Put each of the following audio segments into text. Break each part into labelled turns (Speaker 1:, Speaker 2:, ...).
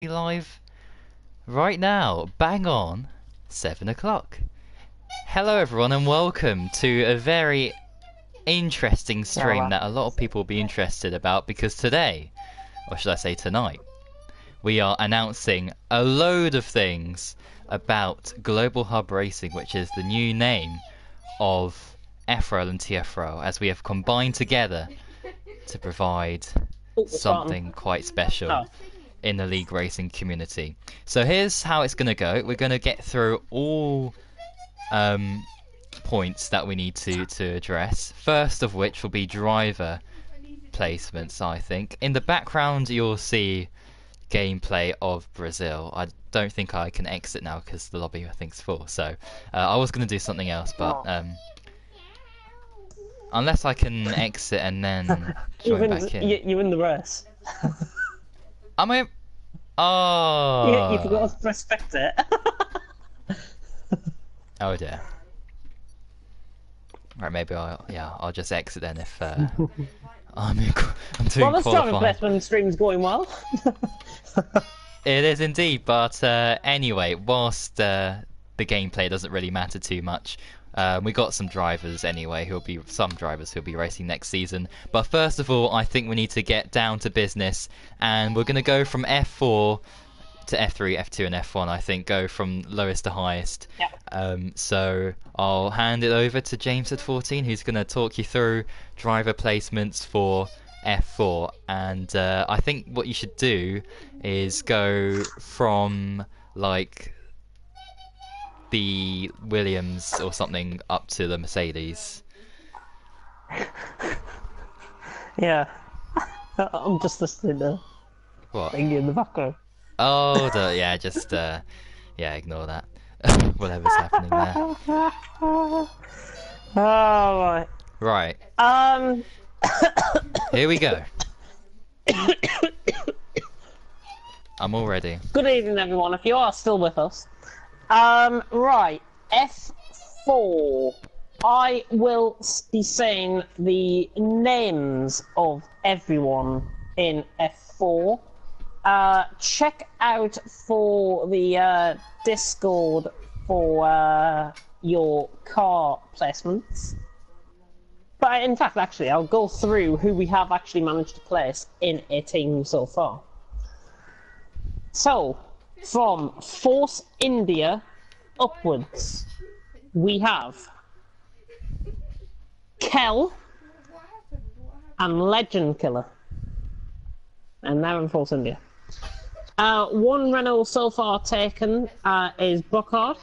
Speaker 1: Live right now, bang on 7 o'clock. Hello everyone and welcome to a very interesting stream that a lot of people will be interested about, because today, or should I say tonight, we are announcing a load of things about Global Hub Racing, which is the new name of FRL and TFRL, as we have combined together to provide something quite special in the league racing community. So here's how it's going to go. We're going to get through all points that we need to address. First of which will be driver placements, I think. In the background you'll see gameplay of Brazil. I don't think I can exit now because the lobby I think is full. So I was going to do something else, but unless I can exit and then join back in.
Speaker 2: You in the race.
Speaker 1: Am I? Oh.
Speaker 2: You forgot to respect it.
Speaker 1: Oh dear. Right, maybe I'll just exit then if I'm doing
Speaker 2: well, the
Speaker 1: qualifying.
Speaker 2: strong placement stream's going well.
Speaker 1: It is indeed, but anyway, whilst the gameplay doesn't really matter too much, we got some drivers anyway some drivers who'll be racing next season. But first of all, I think we need to get down to business, and we're going to go from F4 to F3, F2 and F1, I think, go from lowest to highest.
Speaker 2: Yeah.
Speaker 1: So I'll hand it over to James at 14, who's going to talk you through driver placements for F4. And I think what you should do is go from like the Williams or something up to the Mercedes.
Speaker 2: Yeah. I'm just listening to
Speaker 1: What?
Speaker 2: thingy in the background.
Speaker 1: Oh, yeah, just ignore that. Whatever's happening there.
Speaker 2: Oh, right.
Speaker 1: Right. Here we go. I'm all ready.
Speaker 2: Good evening, everyone, if you are still with us. Right, F4. I will be saying the names of everyone in F4. Check out for the Discord for your car placements. But in fact, actually, I'll go through who we have actually managed to place in a team so far. So, from Force India upwards, we have Kel and Legend Killer. And they're in Force India. One Renault so far taken is Brockhard.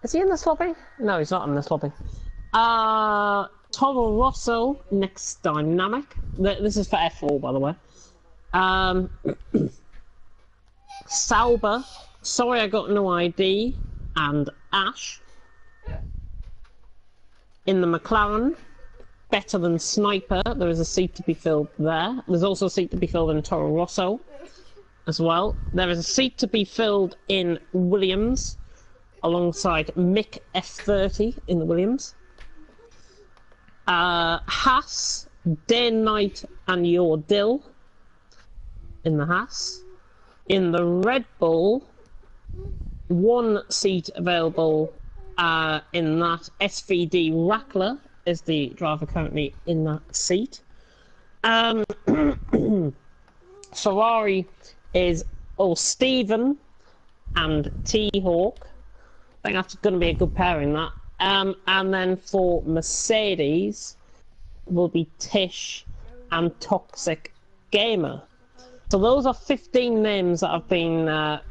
Speaker 2: Is he in this lobby? No, he's not in this lobby. Toro Rosso, next Dynamic. This is for F4, by the way. Sauber, Sorry I Got No ID, and Ash. In the McLaren, Better Than Sniper, there is a seat to be filled there. There's also a seat to be filled in Toro Rosso as well. There is a seat to be filled in Williams, alongside Mick F30 in the Williams. Haas, Day and Night and Your Dill in the Haas. In the Red Bull, one seat available in that. SVD Rackler is the driver currently in that seat. Ferrari is Stephen and T-Hawk. I think that's going to be a good pairing, that. And then for Mercedes will be Tish and Toxic Gamer. So those are 15 names that have been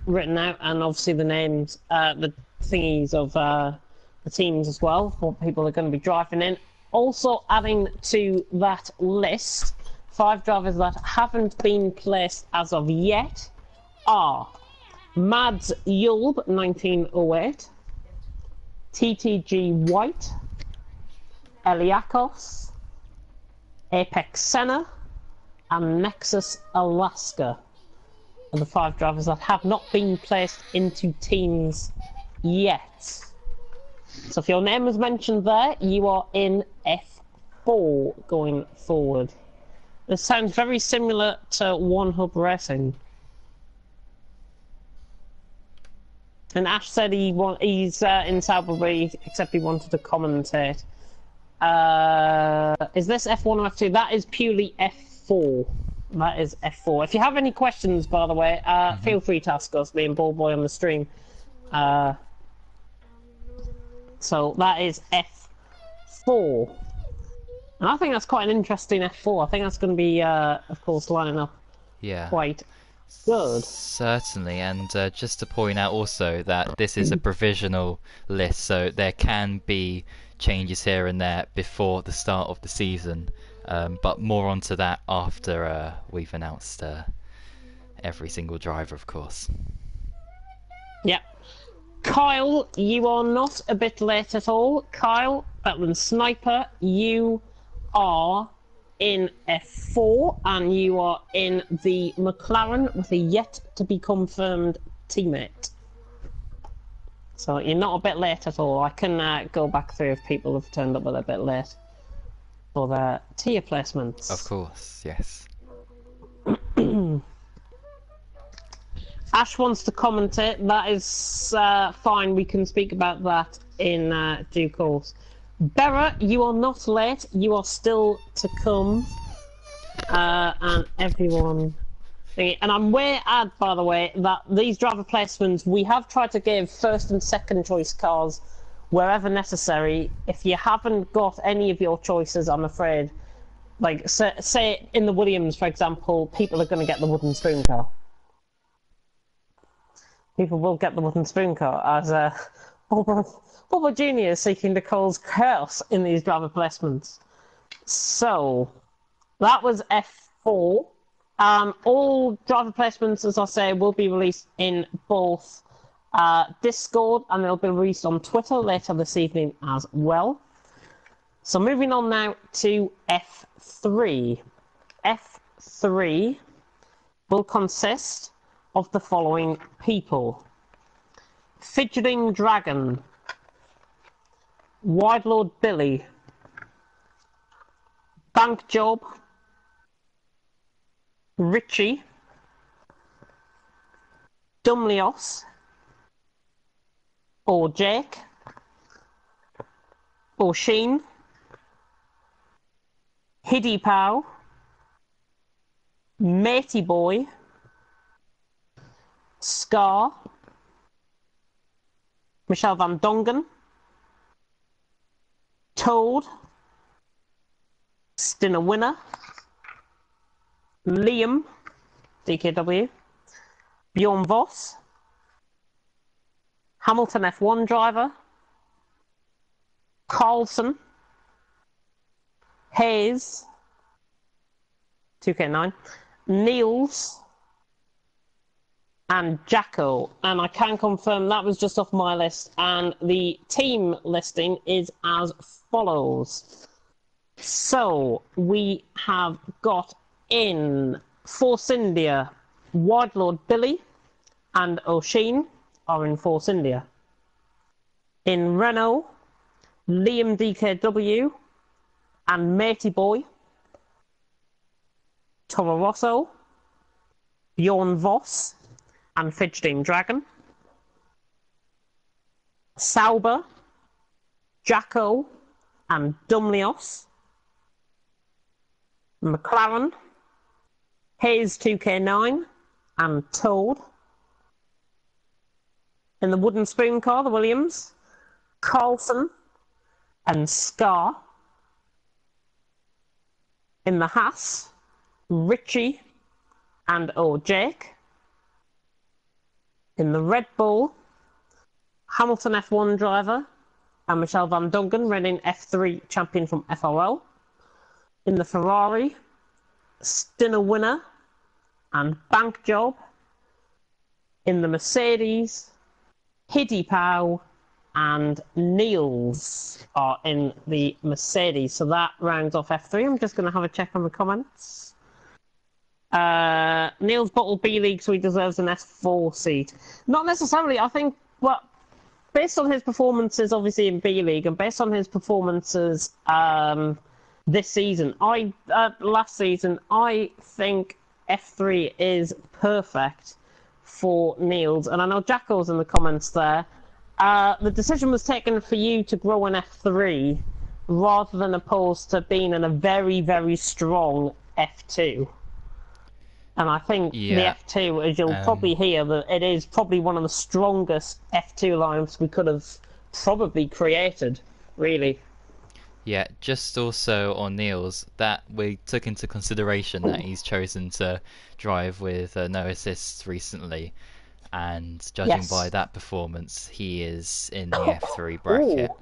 Speaker 2: written out, and obviously the names, the thingies of the teams as well, for people that are going to be driving in. Also adding to that list, 5 drivers that haven't been placed as of yet are Mads Yulb, 1908, TTG White, Eliakos, Apex Senna, and Nexus Alaska are the 5 drivers that have not been placed into teams yet. So if your name was mentioned there, you are in F4 going forward. This sounds very similar to One Hub Racing. And Ash said he's in Sauberbury, except he wanted to commentate. Is this F1 or F2? That is purely F4. That is F4. If you have any questions, by the way, feel free to ask us, me and Ballboy on the stream. So that is F4. And I think that's quite an interesting F4. I think that's going to be, of course, lining up quite good.
Speaker 1: Certainly, and just to point out also that this is a provisional list, so there can be changes here and there before the start of the season, but more onto that after we've announced every single driver, of course.
Speaker 2: Yep. Kyle, you are not a bit late at all. Kyle, Batman Sniper, you are in F4 and you are in the McLaren with a yet to be confirmed teammate. So you're not a bit late at all. I can go back through if people have turned up a little bit late for their tier placements.
Speaker 1: Of course, yes.
Speaker 2: Ash wants to commentate. That is fine. We can speak about that in due course. Bera, you are not late. You are still to come. And everyone... And I'm way add, by the way, that these driver placements, we have tried to give first and second choice cars wherever necessary. If you haven't got any of your choices, I'm afraid, like, say in the Williams, for example, people are going to get the wooden spoon car. People will get the wooden spoon car, as Bobo Jr. is seeking to cause chaos in these driver placements. So, that was F4. All driver placements, as I say, will be released in both Discord, and they'll be released on Twitter later this evening as well. So moving on now to F3. F3 will consist of the following people: Fidgeting Dragon, Wide Lord Billy, Bank Job, Richie, Dumlios, or Jake, or Sheen, Hiddy Pow, Matey Boy, Scar, Michelle Van Dongen, Toad, Stinner Winner, Liam, DKW, Bjorn Voss, Hamilton F1 driver, Carlson, Hayes, 2K9, Niels, and Jacko. And I can confirm that was just off my list, and the team listing is as follows. So we have got in Force India, Wide Lord Billy and O'Sheen are in Force India. In Renault, Liam DKW and Matey Boy, Toro Rosso, Bjorn Voss and Fidgeting Dragon. Sauber, Jacko and Dumlios. McLaren, Hayes 2K9 and Toad. In the wooden spoon car, the Williams, Carlson and Scar. In the Haas, Richie and Jake. In the Red Bull, Hamilton F1 driver and Michelle Van Dongen, reigning F3 champion from FRL. In the Ferrari, Stinner Winner and Bank Job. In the Mercedes, Hiddy Pow and Niels are in the Mercedes. So that rounds off F3. I'm just going to have a check on the comments. Niels bottled B League, so he deserves an F4 seat. Not necessarily. I think, well, based on his performances, obviously, in B League, and based on his performances this season, last season, I think F3 is perfect for Niels, and I know Jacko's in the comments there. The decision was taken for you to grow an F3 rather than opposed to being in a very, very strong F2. And I think the F2, as you'll probably hear, that it is probably one of the strongest F2 lines we could have probably created, really.
Speaker 1: Yeah, just also on Niels, that we took into consideration that he's chosen to drive with no assists recently, and judging by that performance, he is in the F3 bracket.
Speaker 2: Ooh.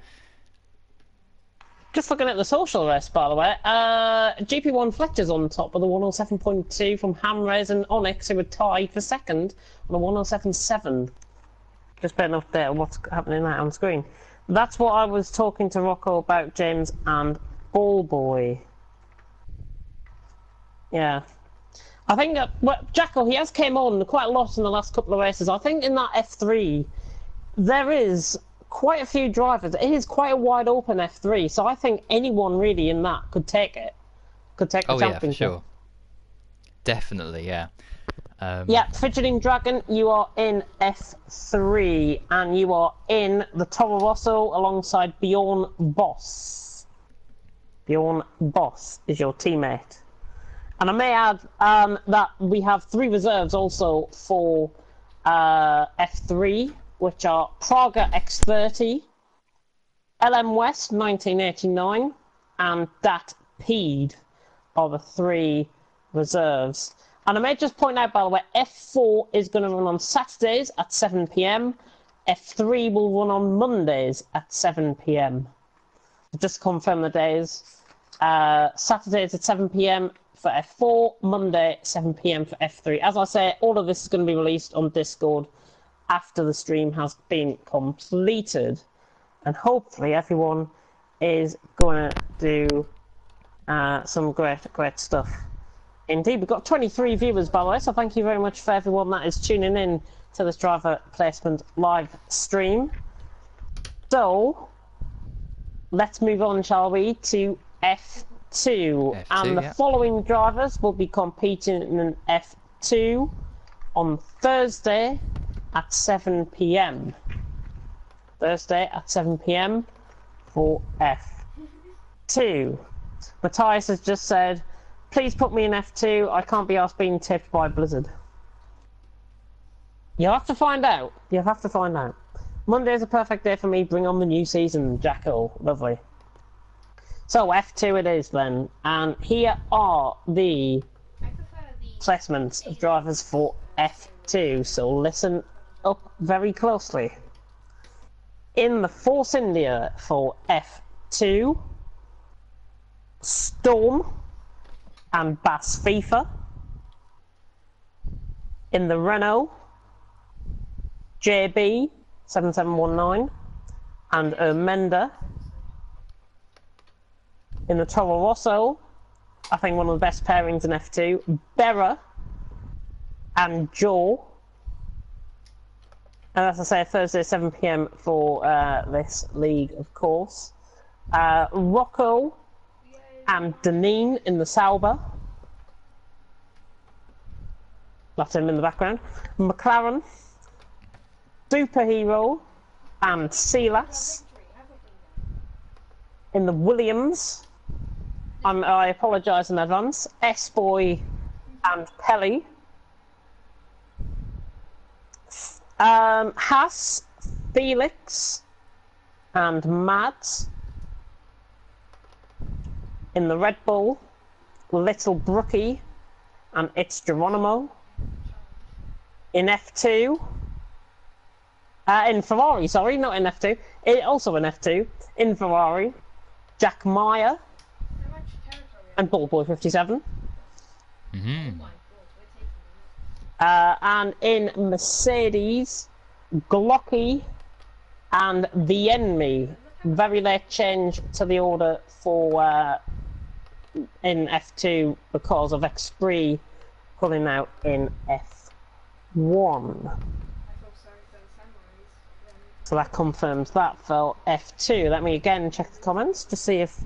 Speaker 2: Just looking at the social race, by the way, GP1 Fletcher's on top with a 107.2 from Hamrays and Onyx, who were tied for second on a 107.7. Just putting up there what's happening now on screen. That's what I was talking to Rocco about, James and Ballboy. Yeah. I think Jacko, he has came on quite a lot in the last couple of races. I think in that F3, there is quite a few drivers. It is quite a wide open F3, so I think anyone really in that could take it. Could take the championship.
Speaker 1: Yeah, for sure. Definitely, yeah.
Speaker 2: Yeah, Fidgeting Dragon, you are in F3, and you are in the Toro Rosso alongside Bjorn Boss. Bjorn Boss is your teammate. And I may add that we have 3 reserves also for F3, which are Praga X30, LM West 1989, and Dat Peed are the 3 reserves. And I may just point out, by the way, F4 is going to run on Saturdays at 7 PM. F3 will run on Mondays at 7 PM. Just to confirm the days. Saturdays at 7 PM for F4, Monday 7 PM for F3. As I say, all of this is going to be released on Discord after the stream has been completed. And hopefully everyone is going to do some great stuff. Indeed, we've got 23 viewers, by the way, so thank you very much for everyone that is tuning in to this driver placement live stream. So, let's move on, shall we, to F2. And the following drivers will be competing in F2 on Thursday at 7 PM. Thursday at 7 PM for F2. Matthias has just said, please put me in F2. I can't be asked being tipped by Blizzard. You'll have to find out. You'll have to find out. Monday's a perfect day for me. Bring on the new season, Jacko. Lovely. So F2 it is then. And here are the placements of drivers for F2. So listen up very closely. In the Force India for F2, Storm and Bass FIFA. In the Renault, JB 7719 and Ermenda. In the Toro Rosso, I think one of the best pairings in F2, Berra and Joe. And as I say, Thursday 7 PM for this league, of course. Rocco and Deneen in the Sauber. That's him in the background. McLaren, Superhero and Silas. In the Williams, I apologise in advance, S-Boy and Pelly. Haas, Felix and Mads. In the Red Bull, Little Brookie and It's Geronimo. In F2, in Ferrari, sorry, not in F2, also in F2, in Ferrari, Jack Meyer and Ballboy 57. And in Mercedes, Glocky and The Enemy. Very late change to the order for in F2 because of Xpree pulling out in F1. So that confirms that for F2. Let me again check the comments to see if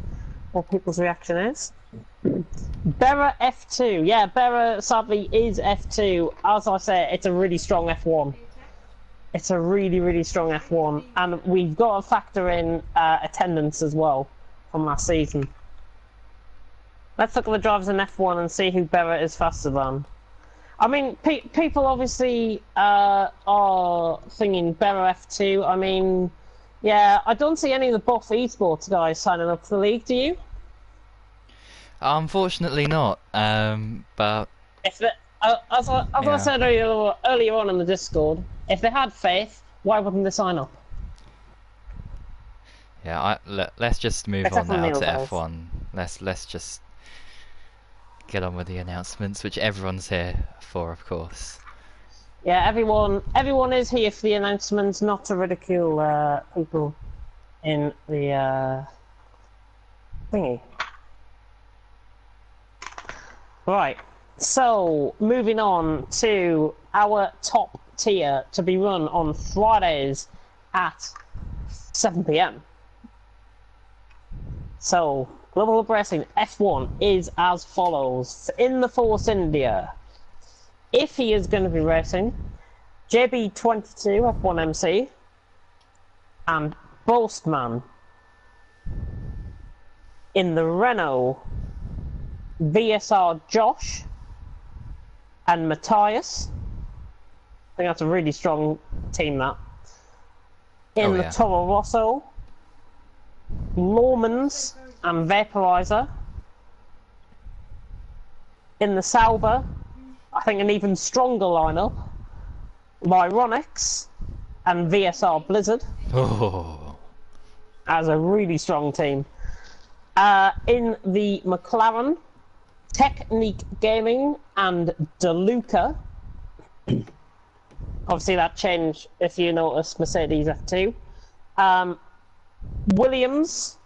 Speaker 2: what people's reaction is. Berra F2. Yeah, Berra sadly is F2. As I say, it's a really strong F1. It's a really, really strong F1. And we've got to factor in attendance as well from last season. Let's look at the drivers in F1 and see who Berra is faster than. I mean, people obviously are thinking Berra F2. I mean, yeah, I don't see any of the Buff Esports guys signing up for the league, do you?
Speaker 1: Unfortunately not, but...
Speaker 2: If they, as I said earlier on in the Discord, if they had faith, why wouldn't they sign up?
Speaker 1: Yeah, let's just move
Speaker 2: Except
Speaker 1: on now
Speaker 2: for
Speaker 1: to
Speaker 2: Neil,
Speaker 1: F1. Let's just get on with the announcements, which everyone's here for, of course.
Speaker 2: Yeah, everyone is here for the announcements, not to ridicule people in the thingy. Right, so moving on to our top tier to be run on Fridays at 7 PM. So, Global Hub Racing F1 is as follows. In the Force India, if he is going to be racing, JB22 F1 MC and Boastman. In the Renault, VSR Josh and Matthias. I think that's a really strong team, that. In the Toro Rosso, Lawmans and Vaporizer. In the Sauber, I think an even stronger lineup, Lyronix and VSR Blizzard.
Speaker 1: Oh.
Speaker 2: As a really strong team. In the McLaren, Technique Gaming and DeLuca. Obviously that changed, if you notice, Mercedes F2. Williams,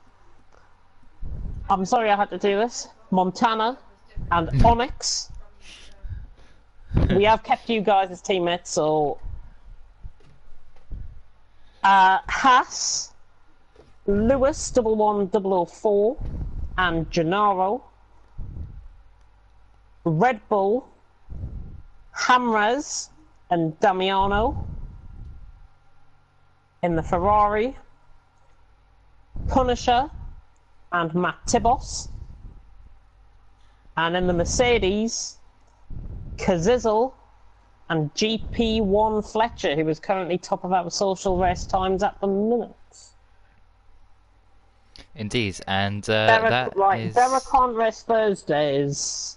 Speaker 2: I'm sorry I had to do this, Montana and Onyx. We have kept you guys as teammates, so... Haas, Lewis 11004 and Gennaro. Red Bull, Hamres and Damiano. In the Ferrari, Punisher and Matt Tibos. And in the Mercedes, Kazizel and GP1 Fletcher, who is currently top of our social race times at the minute.
Speaker 1: Indeed, and
Speaker 2: Derek can't race Thursdays.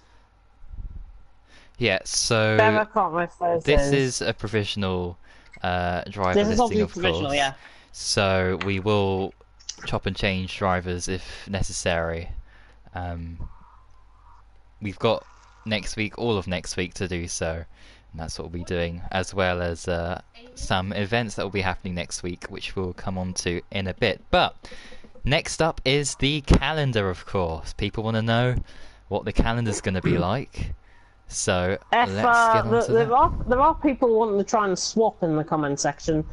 Speaker 1: Yeah, so
Speaker 2: Derek can't race Thursdays.
Speaker 1: This is a provisional driver
Speaker 2: this is
Speaker 1: listing, of
Speaker 2: provisional,
Speaker 1: course.
Speaker 2: yeah.
Speaker 1: So we will chop and change drivers if necessary. We've got next week, all of next week to do so, and that's what we'll be doing, as well as some events that will be happening next week, which we'll come on to in a bit. But next up is the calendar, of course. People want to know what the calendar's going to be like. So let's get on to that.
Speaker 2: There are people wanting to try and swap in the comment section.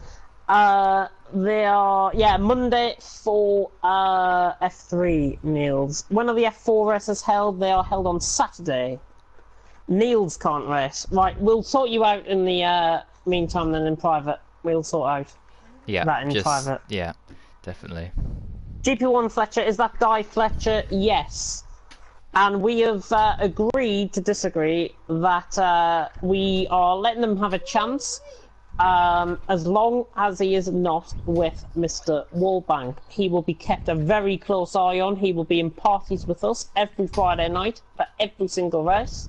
Speaker 2: They are, Monday for F3, Niels. When are the F4 races held? They are held on Saturday. Niels can't race. Right, we'll sort you out in the meantime, then in private. We'll sort out that in private.
Speaker 1: Yeah, definitely.
Speaker 2: GP1 Fletcher, is that Guy Fletcher? Yes. And we have agreed to disagree that we are letting them have a chance as long as he is not with Mr. Wallbank. He will be kept a very close eye on. He will be in parties with us every Friday night for every single race.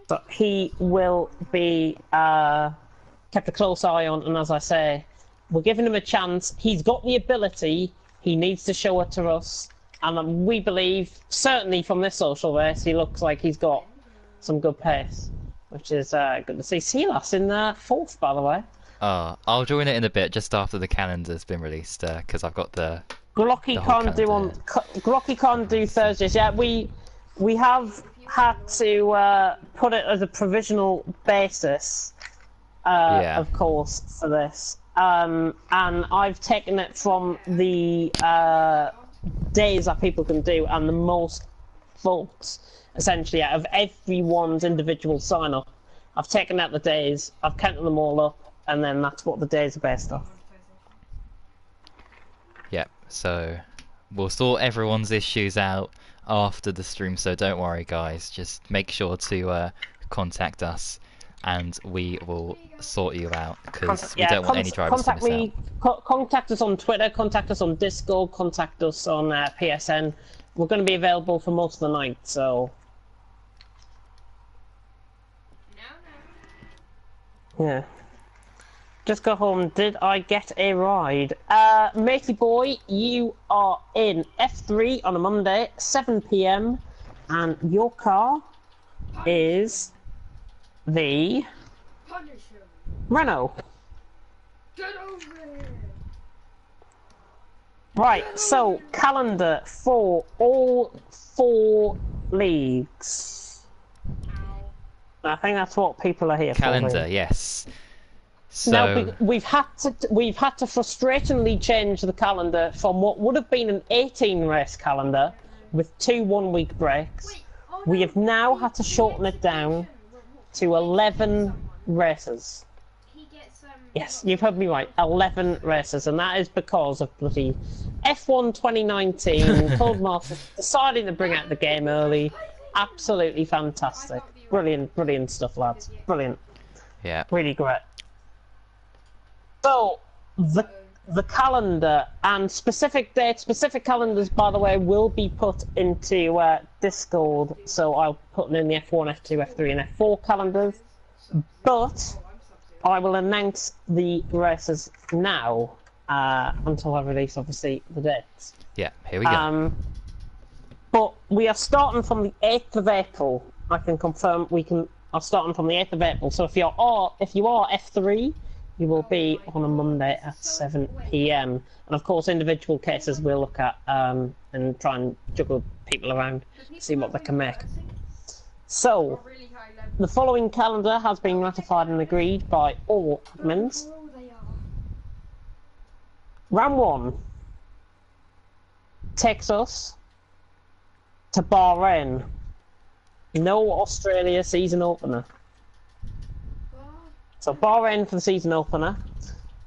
Speaker 2: So he will be kept a close eye on, and as I say, we're giving him a chance. He's got the ability. He needs to show it to us. And we believe, certainly from this social race, he looks like he's got some good pace, which is good to see. Silas in 4th, by the way.
Speaker 1: I'll join it in a bit, just after the calendar's been released, because I've got the
Speaker 2: Glocky can't do Thursdays. Yeah, we have had to put it as a provisional basis, of course, for this. And I've taken it from the days that people can do, and the most votes, essentially, out of everyone's individual sign-up. I've taken out the days, I've counted them all up, and then that's what the days are based off.
Speaker 1: Yep, so we'll sort everyone's issues out after the stream, so don't worry guys, just make sure to contact us and we will sort you out, because we don't want any drivers to miss out.
Speaker 2: Contact us on Twitter, contact us on Discord, contact us on PSN. We're going to be available for most of the night, so... Yeah. Just got home. Did I get a ride? Matey boy, you are in F3 on a Monday, 7 PM, and your car is the Renault.
Speaker 3: Get over here.
Speaker 2: Right, so calendar for all 4 leagues. I think that's what people are here for.
Speaker 1: Calendar, yes. So
Speaker 2: now we've had to frustratingly change the calendar from what would have been an 18 race calendar with 2 1-week breaks. We have now had to shorten it down to 11 races. Yes, you've heard me right. 11 races, and that is because of bloody F1 2019. Codemasters deciding to bring out the game early. Absolutely fantastic. Brilliant, brilliant stuff, lads. Brilliant.
Speaker 1: Yeah.
Speaker 2: Really great. So, the calendar and specific dates, specific calendars, by the way, will be put into Discord. So I'll put in the F1, F2, F3 and F4 calendars. But I will announce the races now until I release, obviously, the dates.
Speaker 1: Yeah, here we go.
Speaker 2: But we are starting from the 8th of April. I can confirm we are starting from the 8th of April. So if you are F3, you will be on a Monday at 7 PM. And of course, individual cases we'll look at and try and juggle people around, see what they can make. So, the following calendar has been ratified and agreed by all admins. Round 1 takes us to Bahrain. No Australia season opener. So Bahrain for the season opener.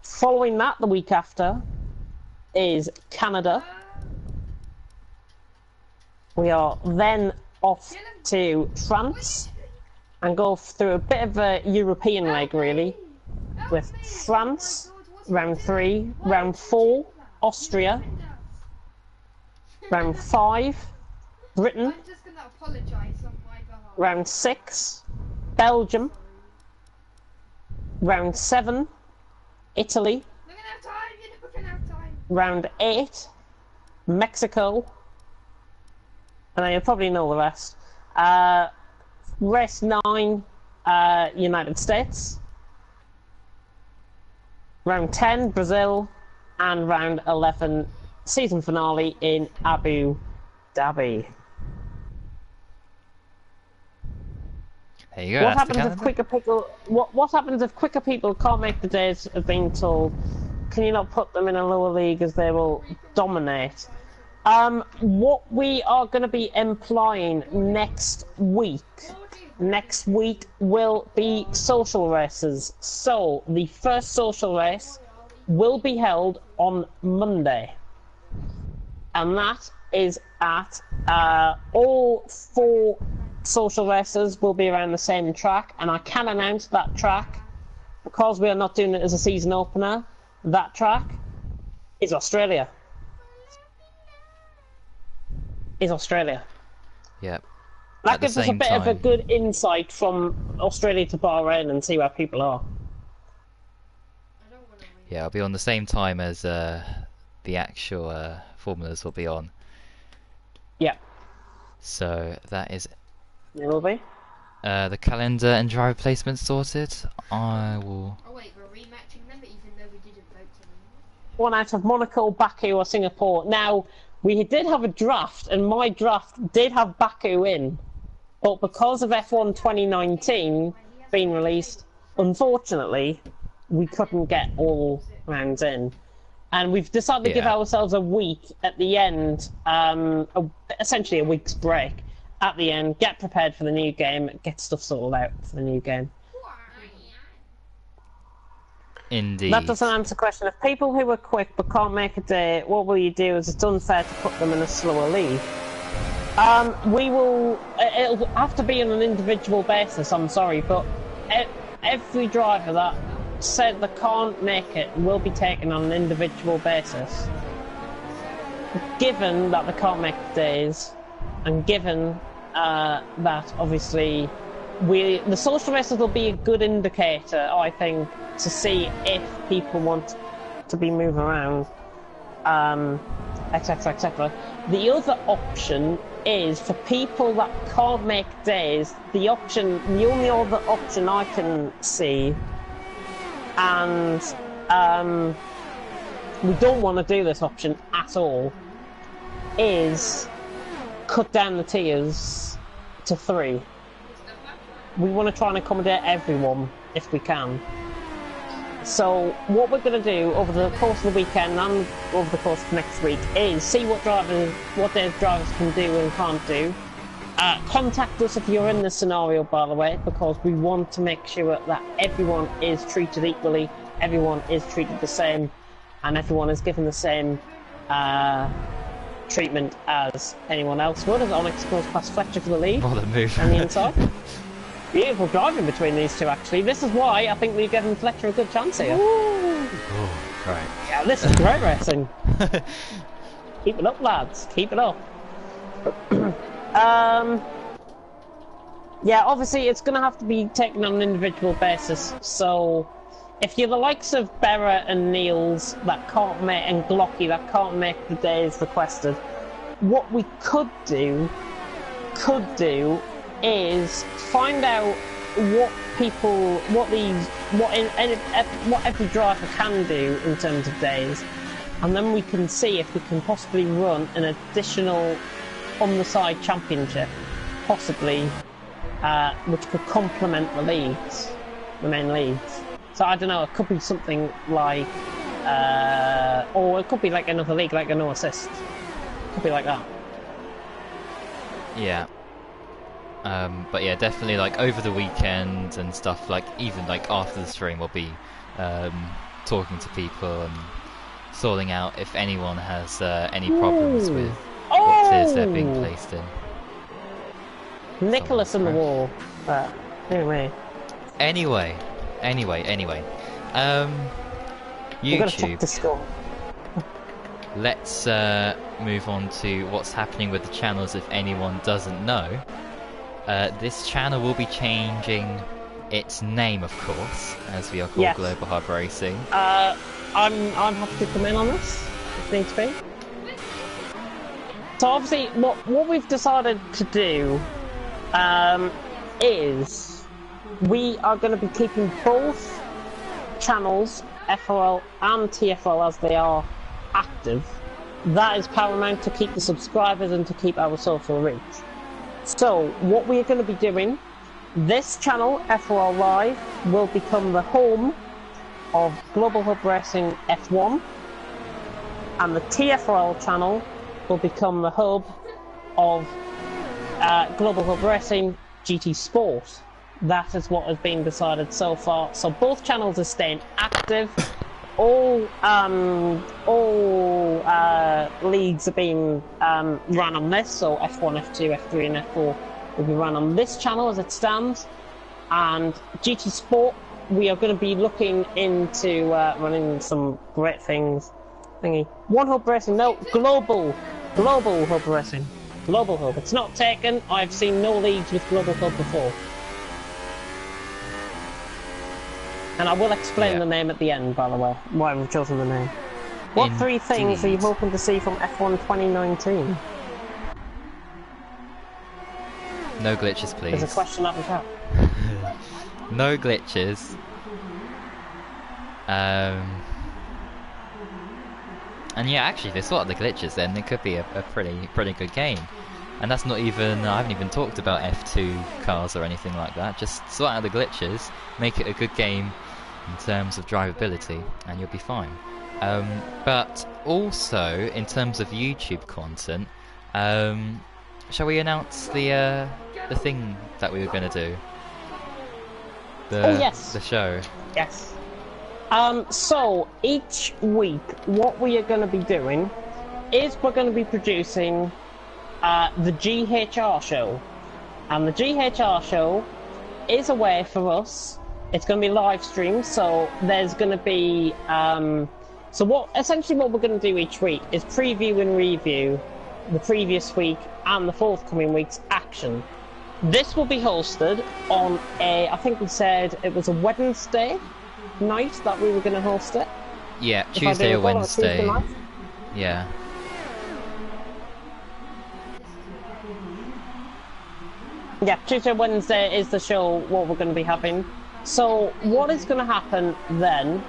Speaker 2: Following that, the week after, is Canada. We are then off to France and go through a bit of a European leg, really, with France, round 3, round 4, Austria, round 5, Britain, round 6, Belgium, round 7, Italy, round 8, Mexico, and then you'll probably know the rest. Race 9, United States, round 10, Brazil, and round 11, season finale in Abu Dhabi.
Speaker 1: There you go.
Speaker 2: What happens if quicker people? What happens if quicker people can't make the days of being told? Can you not put them in a lower league as they will dominate? What we are going to be implying next week will be social races. So the first social race will be held on Monday, and that is at all 4 social races will be around the same track, and I can announce that track, because we are not doing it as a season opener, that track is Australia.
Speaker 1: Yep.
Speaker 2: That gives us a bit of a good insight from Australia to Bahrain and see where people are.
Speaker 1: Yeah, I'll be on the same time as the actual formulas will be on.
Speaker 2: Yeah.
Speaker 1: So that is...
Speaker 2: It will be.
Speaker 1: The calendar and driver placement sorted. I will...
Speaker 3: Oh wait, we're rematching them even though we didn't vote to them.
Speaker 2: 1 out of Monaco, Baku or Singapore. Now, we did have a draft, and my draft did have Baku in. But because of F1 2019 being released, unfortunately, we couldn't get all rounds in. And we've decided to give ourselves a week at the end, essentially a week's break. at the end, get prepared for the new game, get stuff sorted out for the new game.
Speaker 1: Indeed.
Speaker 2: That doesn't answer the question. If people who are quick but can't make a day, what will you do? As it's unfair to put them in a slower league. We will. It'll have to be on an individual basis. I'm sorry, but every driver that said they can't make it will be taken on an individual basis. Given that they can't make the days, and given that obviously the social races will be a good indicator, I think, to see if people want to be moving around, etc, etc. The other option is for people that can't make days. The only other option I can see, and we don't want to do this option at all, is cut down the tiers to 3. We want to try and accommodate everyone if we can. So what we're going to do over the course of the weekend and over the course of next week is see what their drivers can do and can't do. Contact us if you're in this scenario, by the way, because we want to make sure that everyone is treated equally, everyone is treated the same, and everyone is given the same treatment as anyone else would. As Onyx goes past Fletcher for the lead.
Speaker 1: What a move.
Speaker 2: On the inside. Beautiful driving between these two, actually. This is why I think we're giving Fletcher a good chance here.
Speaker 1: Oh, right.
Speaker 2: Yeah, this is great racing. Keep it up, lads. Keep it up. Yeah, obviously it's going to have to be taken on an individual basis. So, if you're the likes of Berra and Niels that can't make, and Glocky that can't make the days requested, what we could do is find out what every driver can do in terms of days, and then we can see if we can possibly run an additional on the side championship, possibly, which could complement the leagues, the main leagues. So I don't know, it could be something like, or it could be like another league, like a no assist. It could be like that.
Speaker 1: Yeah. But yeah, definitely like over the weekend and stuff, like even like after the stream we'll be talking to people and sorting out if anyone has any problems with what tiers they're being placed in.
Speaker 2: Nicholas in the wall. Anyway.
Speaker 1: Anyway.
Speaker 2: We're gonna check the
Speaker 1: YouTube.
Speaker 2: score.
Speaker 1: Let's move on to what's happening with the channels if anyone doesn't know. This channel will be changing its name, of course, as we are called
Speaker 2: Yes.
Speaker 1: Global Hub Racing.
Speaker 2: I'm happy to come in on this, if needs be. So obviously, what we've decided to do is we are going to be keeping both channels, FOL and TFL, as they are active. That is paramount to keep the subscribers and to keep our social reach. So what we're going to be doing, this channel, FOL Live, will become the home of Global Hub Racing F1, and the TFL channel will become the hub of Global Hub Racing GT Sport. That is what has been decided so far. So both channels are staying active. All leagues are being run on this, so F1, F2, F3 and F4 will be run on this channel as it stands. And GT Sport, we are going to be looking into running some great things. One Hub Racing, no, Global Hub Racing. Global Hub. It's not taken. I've seen no leagues with Global Hub before. And I will explain the name at the end, by the way, why we've chosen the name. What three things are you hoping to see from F1 2019?
Speaker 1: No glitches, please.
Speaker 2: There's a question up the top.
Speaker 1: No glitches. And yeah, actually, if they sort out the glitches, then it could be a pretty good game. And that's not even, I haven't even talked about F2 cars or anything like that. Just sort out the glitches, make it a good game in terms of drivability, and you'll be fine. But also, in terms of YouTube content, shall we announce the thing that we were going to do?
Speaker 2: Oh yes.
Speaker 1: The show.
Speaker 2: Yes. So each week, what we are going to be doing is we're going to be producing the GHR show, and the GHR show is a way for us. It's going to be live streamed, so there's going to be so what we're going to do each week is preview and review the previous week and the forthcoming week's action. This will be hosted on I think we said it was a Wednesday night that we were going to host it.
Speaker 1: Yeah, Tuesday or Wednesday. Yeah.
Speaker 2: Yeah, Tuesday or Wednesday is the show, what we're going to be having. So what is going to happen then,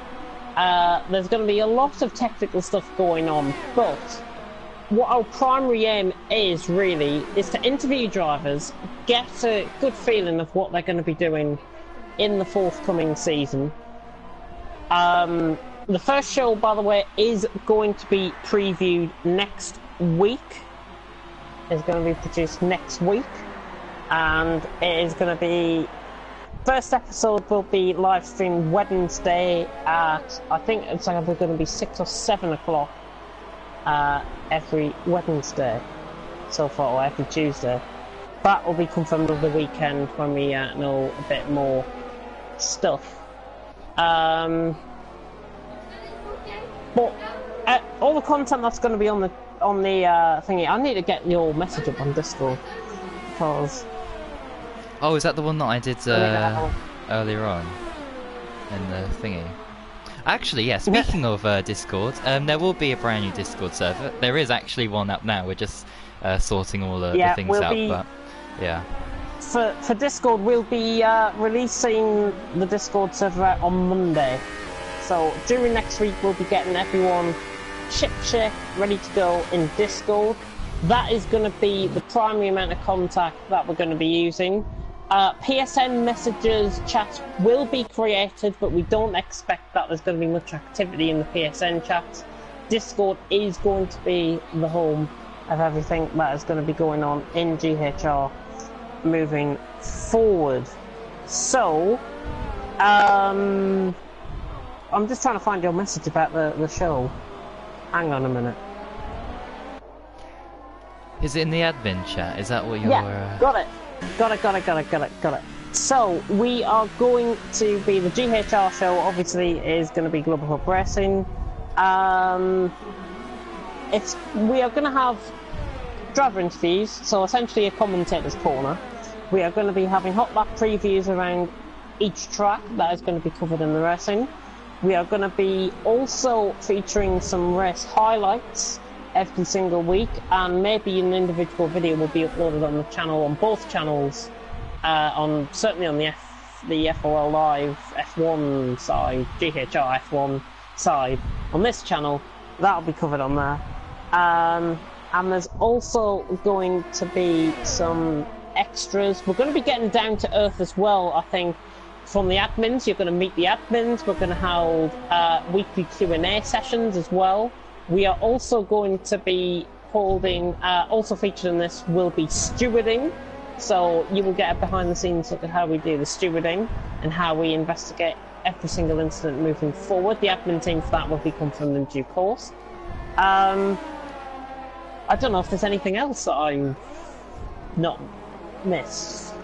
Speaker 2: there's going to be a lot of technical stuff going on, but what our primary aim is really is to interview drivers, get a good feeling of what they're going to be doing in the forthcoming season. The first show, by the way, is going to be previewed next week. It's going to be produced next week, and it is going to be... First episode will be live streamed Wednesday at, I think it's either going to be 6 or 7 o'clock every Wednesday so far, or every Tuesday. That will be confirmed over the weekend when we know a bit more stuff. But all the content that's going to be on the thingy, I need to get your message up on Discord, because...
Speaker 1: Oh, is that the one that I did earlier on in the thingy? Actually, yeah, speaking of Discord, there will be a brand new Discord server. There is actually one up now, we're just sorting all the things out, but yeah.
Speaker 2: For Discord, we'll be releasing the Discord server out on Monday. So during next week, we'll be getting everyone ship ready to go in Discord. That is going to be the primary amount of contact that we're going to be using. PSN messages, chats will be created, but we don't expect that there's going to be much activity in the PSN chats. Discord is going to be the home of everything that is going to be going on in GHR moving forward. So, I'm just trying to find your message about the show. Hang on a minute.
Speaker 1: Is it in the admin chat? Is that what you're...
Speaker 2: Yeah, got it. Got it. So, we are going to be... The GHR show, obviously, is going to be Global Hub Racing. We are going to have driver interviews, so essentially a commentator's corner. We are going to be having hot lap previews around each track that is going to be covered in the racing. We are going to be also featuring some race highlights every single week, and maybe an individual video will be uploaded on the channel, on both channels, certainly on the FOL Live F1 side, GHR F1 side. On this channel, that'll be covered on there. And there's also going to be some extras. We're going to be getting down to earth as well, I think. From the admins, you're going to meet the admins. We're going to hold weekly Q&A sessions as well. We are also going to be holding, also featured in this will be stewarding. So you will get a behind the scenes look at how we do the stewarding and how we investigate every single incident moving forward. The admin team for that will be confirmed in due course. I don't know if there's anything else that I've not missed.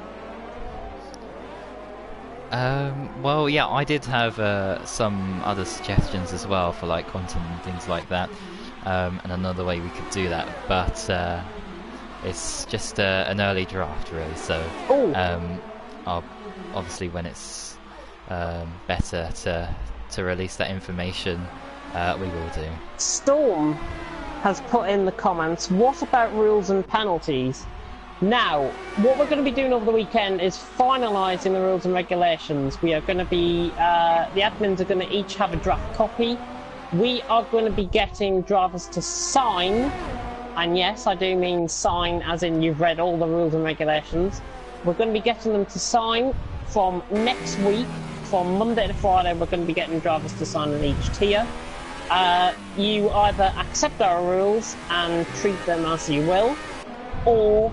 Speaker 1: Well, yeah, I did have some other suggestions as well for like content and things like that, and another way we could do that, but it's just an early draft really, so I'll, obviously when it's better to release that information, we will do.
Speaker 2: Storm has put in the comments, what about rules and penalties? Now, what we're going to be doing over the weekend is finalising the rules and regulations. We are going to be, the admins are going to each have a draft copy. We are going to be getting drivers to sign, and yes, I do mean sign as in you've read all the rules and regulations. We're going to be getting them to sign from next week, from Monday to Friday. We're going to be getting drivers to sign in each tier. You either accept our rules and treat them as you will, or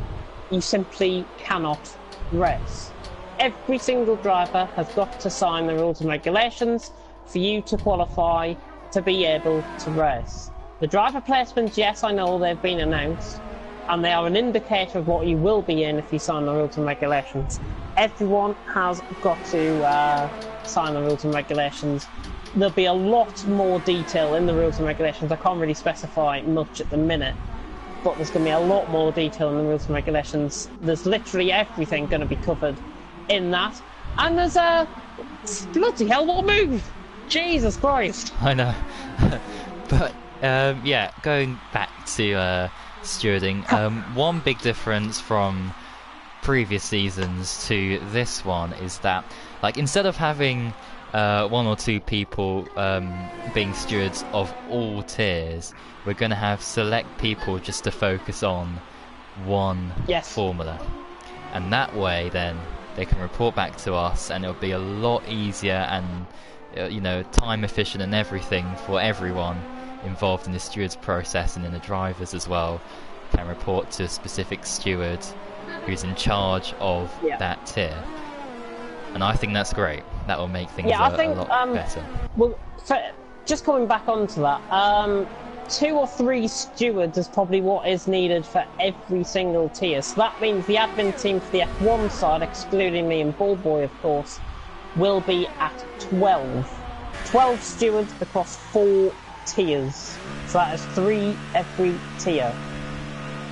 Speaker 2: you simply cannot race. Every single driver has got to sign the rules and regulations for you to qualify to be able to race. The driver placements, yes, I know they've been announced, and they are an indicator of what you will be in if you sign the rules and regulations. Everyone has got to sign the rules and regulations. There'll be a lot more detail in the rules and regulations. I can't really specify much at the minute, but there's going to be a lot more detail in the rules and regulations. There's literally everything going to be covered in that. And there's a... bloody hell, what a move! Jesus Christ!
Speaker 1: I know. But, yeah, going back to stewarding, one big difference from previous seasons to this one is that, like, instead of having one or two people being stewards of all tiers, we're going to have select people just to focus on one formula. And that way, then, they can report back to us, and it'll be a lot easier and, you know, time efficient and everything for everyone involved in the stewards process, and in the drivers as well, can report to a specific steward who's in charge of that tier. And I think that's great. That will make things a lot better.
Speaker 2: Well, just coming back onto that, 2 or 3 stewards is probably what is needed for every single tier. So that means the admin team for the F1 side, excluding me and Ballboy, of course, will be at 12. 12 stewards across 4 tiers. So that is 3 every tier.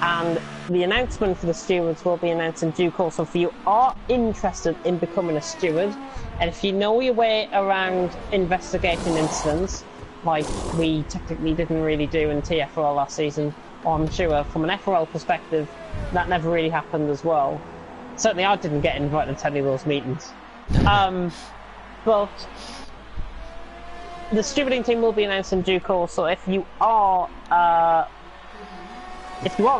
Speaker 2: And the announcement for the stewards will be announced in due course. So if you are interested in becoming a steward, and if you know your way around investigating incidents, like we technically didn't really do in TFRL last season, or I'm sure from an FRL perspective, that never really happened as well. Certainly I didn't get invited to any of those meetings. But the stewarding team will be announced in due course, so if you are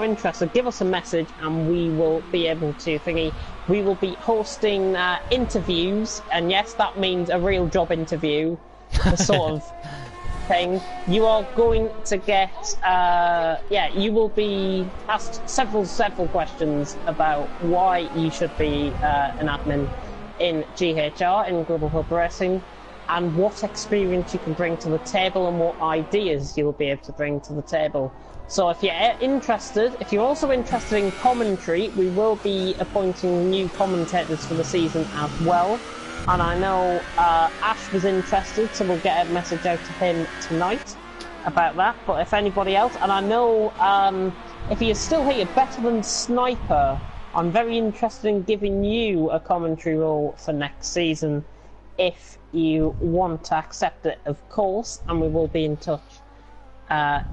Speaker 2: interested, give us a message and we will be able to thingy. We will be hosting interviews, and yes, that means a real job interview, the sort of thing. You are going to get, you will be asked several questions about why you should be an admin in GHR, in Global Hub Racing, and what experience you can bring to the table and what ideas you'll be able to bring to the table. So if you're interested, if you're also interested in commentary, we will be appointing new commentators for the season as well. And I know Ash was interested, so we'll get a message out to him tonight about that. But if anybody else, and I know if you're still here, Better Than Sniper, I'm very interested in giving you a commentary role for next season if you want to accept it, of course, and we will be in touch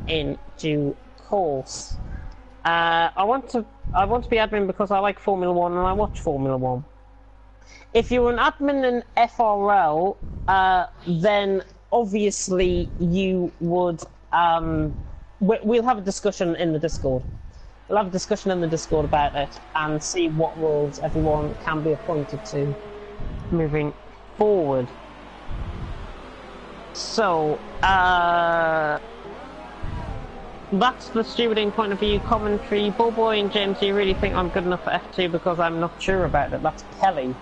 Speaker 2: in due course. I want to be admin because I like Formula 1 and I watch Formula 1. If you're an admin in FRL, then obviously you would... we'll have a discussion in the Discord. We'll have a discussion in the Discord about it and see what roles everyone can be appointed to moving forward. So, that's the stewarding point of view commentary. Ballboy and James, do you really think I'm good enough for F2? Because I'm not sure about it. That's Kelly.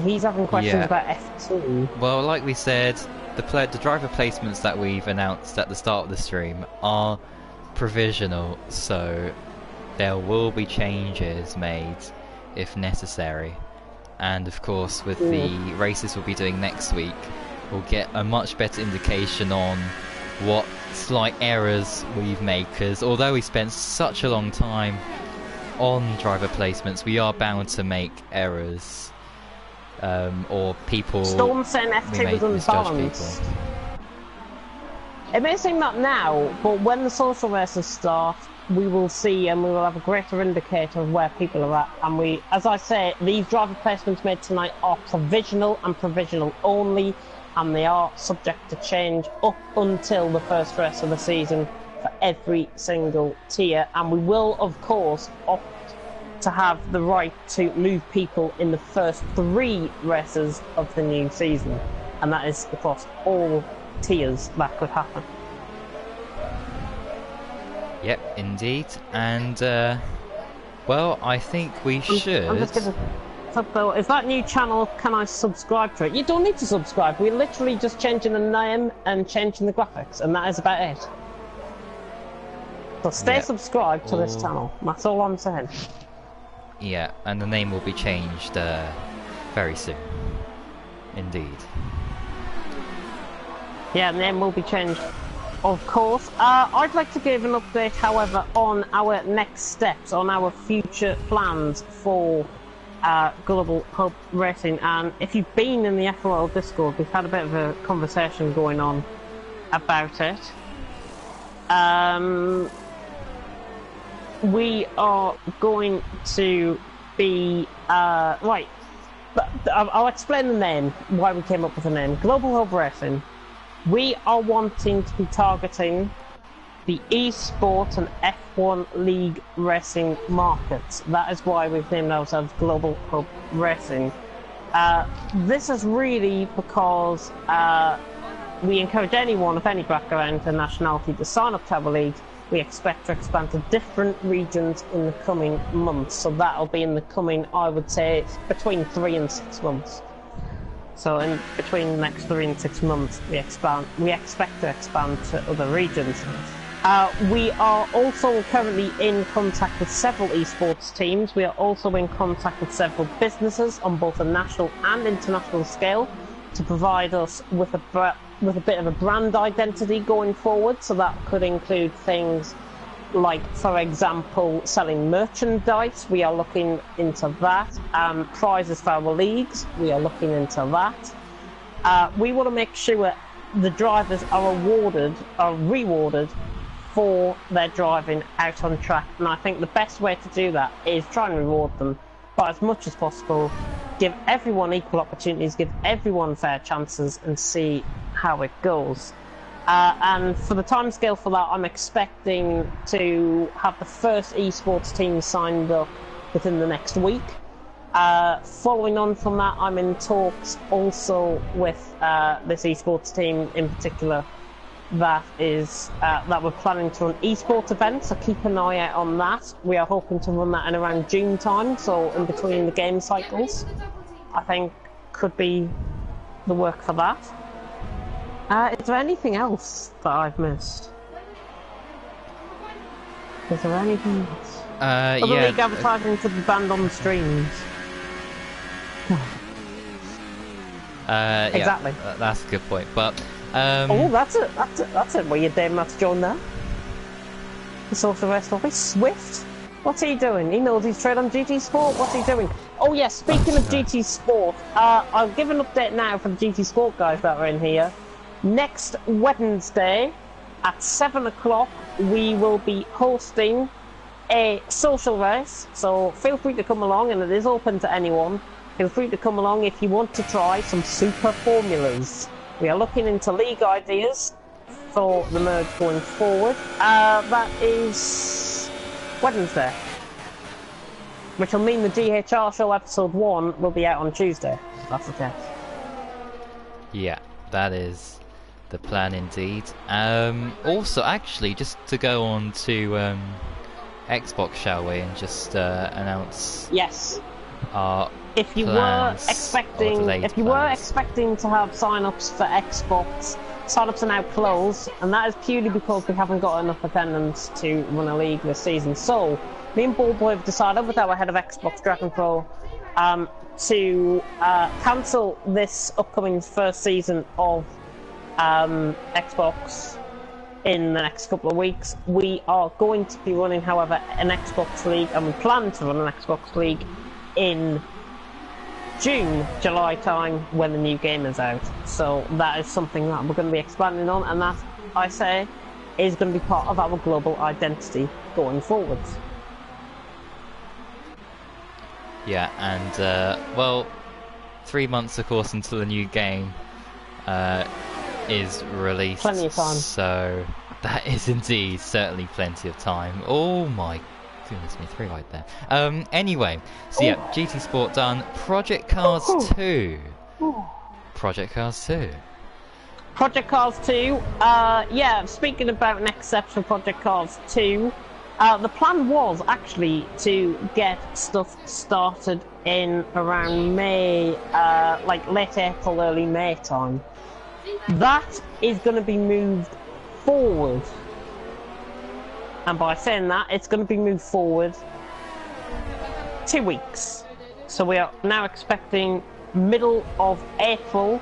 Speaker 2: He's having questions about F2.
Speaker 1: Well, like we said, the driver placements that we've announced at the start of the stream are provisional, so there will be changes made if necessary. And of course, with the races we'll be doing next week, we'll get a much better indication on what slight errors we've made, because although we spent such a long time on driver placements, we are bound to make errors, or people...
Speaker 2: Storm saying F2 was unbalanced. It may seem that now, but when the social races start, we will see and we will have a greater indicator of where people are at. And we, as I say, these driver placements made tonight are provisional and provisional only, and they are subject to change up until the first race of the season for every single tier. And we will, of course, opt to have the right to move people in the first 3 races of the new season. And that is across all tiers that could happen.
Speaker 1: Yep, indeed. And Well, I think we should.
Speaker 2: I'm just gonna. So, is that new channel? Can I subscribe to it? You don't need to subscribe. We're literally just changing the name and changing the graphics, and that is about it. So stay subscribed to this channel. That's all I'm saying.
Speaker 1: Yeah, and the name will be changed very soon. Indeed.
Speaker 2: Yeah, the name will be changed, of course. I'd like to give an update, however, on our next steps, on our future plans for Global Hub Racing. And if you've been in the FOL Discord, we've had a bit of a conversation going on about it. We are going to be right. But I'll explain the name, why we came up with the name. Global Hub Racing. We are wanting to be targeting the esports and F1 League racing markets. That is why we've named ourselves Global Hub Racing. This is really because we encourage anyone of any background and nationality to sign up to our league. We expect to expand to different regions in the coming months. So that'll be in the coming, I would say, between 3 and 6 months. So in between the next 3 and 6 months, we expect to expand to other regions. We are also currently in contact with several esports teams. We are also in contact with several businesses on both a national and international scale to provide us with a bit of a brand identity going forward. So that could include things like, for example, selling merchandise. We are looking into that. Prizes for our leagues. We are looking into that. We want to make sure the drivers are rewarded for their driving out on track, and I think the best way to do that is try and reward them by as much as possible, give everyone equal opportunities, give everyone fair chances, and see how it goes. And for the timescale for that, I'm expecting to have the first esports team signed up within the next week. Following on from that, I'm in talks also with this esports team in particular that we're planning to run esports events, so keep an eye out on that. We are hoping to run that in around June time, so in between the game cycles. I think could be the work for that. Is there anything else that I've missed? Is there anything else? The league advertising to be banned on the streams. Exactly.
Speaker 1: Yeah, that's a good point. But
Speaker 2: oh, that's it. Well, you're damn much John there. The social rest of it. Swift. What's he doing? He knows he's trade on GT Sport. What's he doing? Oh yeah, speaking of GT Sport, I'll give an update now for the GT Sport guys that are in here. Next Wednesday at 7 o'clock, we will be hosting a social race. So feel free to come along, and it is open to anyone. Feel free to come along if you want to try some super formulas. We are looking into league ideas for the merge going forward. That is Wednesday, which will mean the GHR show episode 1 will be out on Tuesday. That's the case.
Speaker 1: Yeah, that is the plan indeed. Also, actually, just to go on to Xbox, shall we, and just announce our
Speaker 2: if you were expecting to have sign-ups for Xbox, sign-ups are now closed, and that is purely because we haven't got enough attendance to run a league this season. So me and Ballboy have decided, with our head of Xbox Dragon Pro, to cancel this upcoming first season of Xbox in the next couple of weeks. We are going to be running, however, an Xbox League, and we plan to run an Xbox League in June, July time, when the new game is out. So that is something that we're going to be expanding on, and that, I say, is going to be part of our global identity going forwards.
Speaker 1: Yeah, and well, 3 months, of course, until the new game is released.
Speaker 2: Plenty of time.
Speaker 1: So that is indeed certainly plenty of time. Oh my goodness me, 3 right there. Anyway, so yeah, GT Sport done. Project Cars 2. Project Cars 2. Project
Speaker 2: Cars 2. Yeah, speaking about next steps for Project Cars 2, The plan was actually to get stuff started in around May, like late April, early May time. That is going to be moved forward. And by saying that, it's going to be moved forward 2 weeks. So we are now expecting middle of April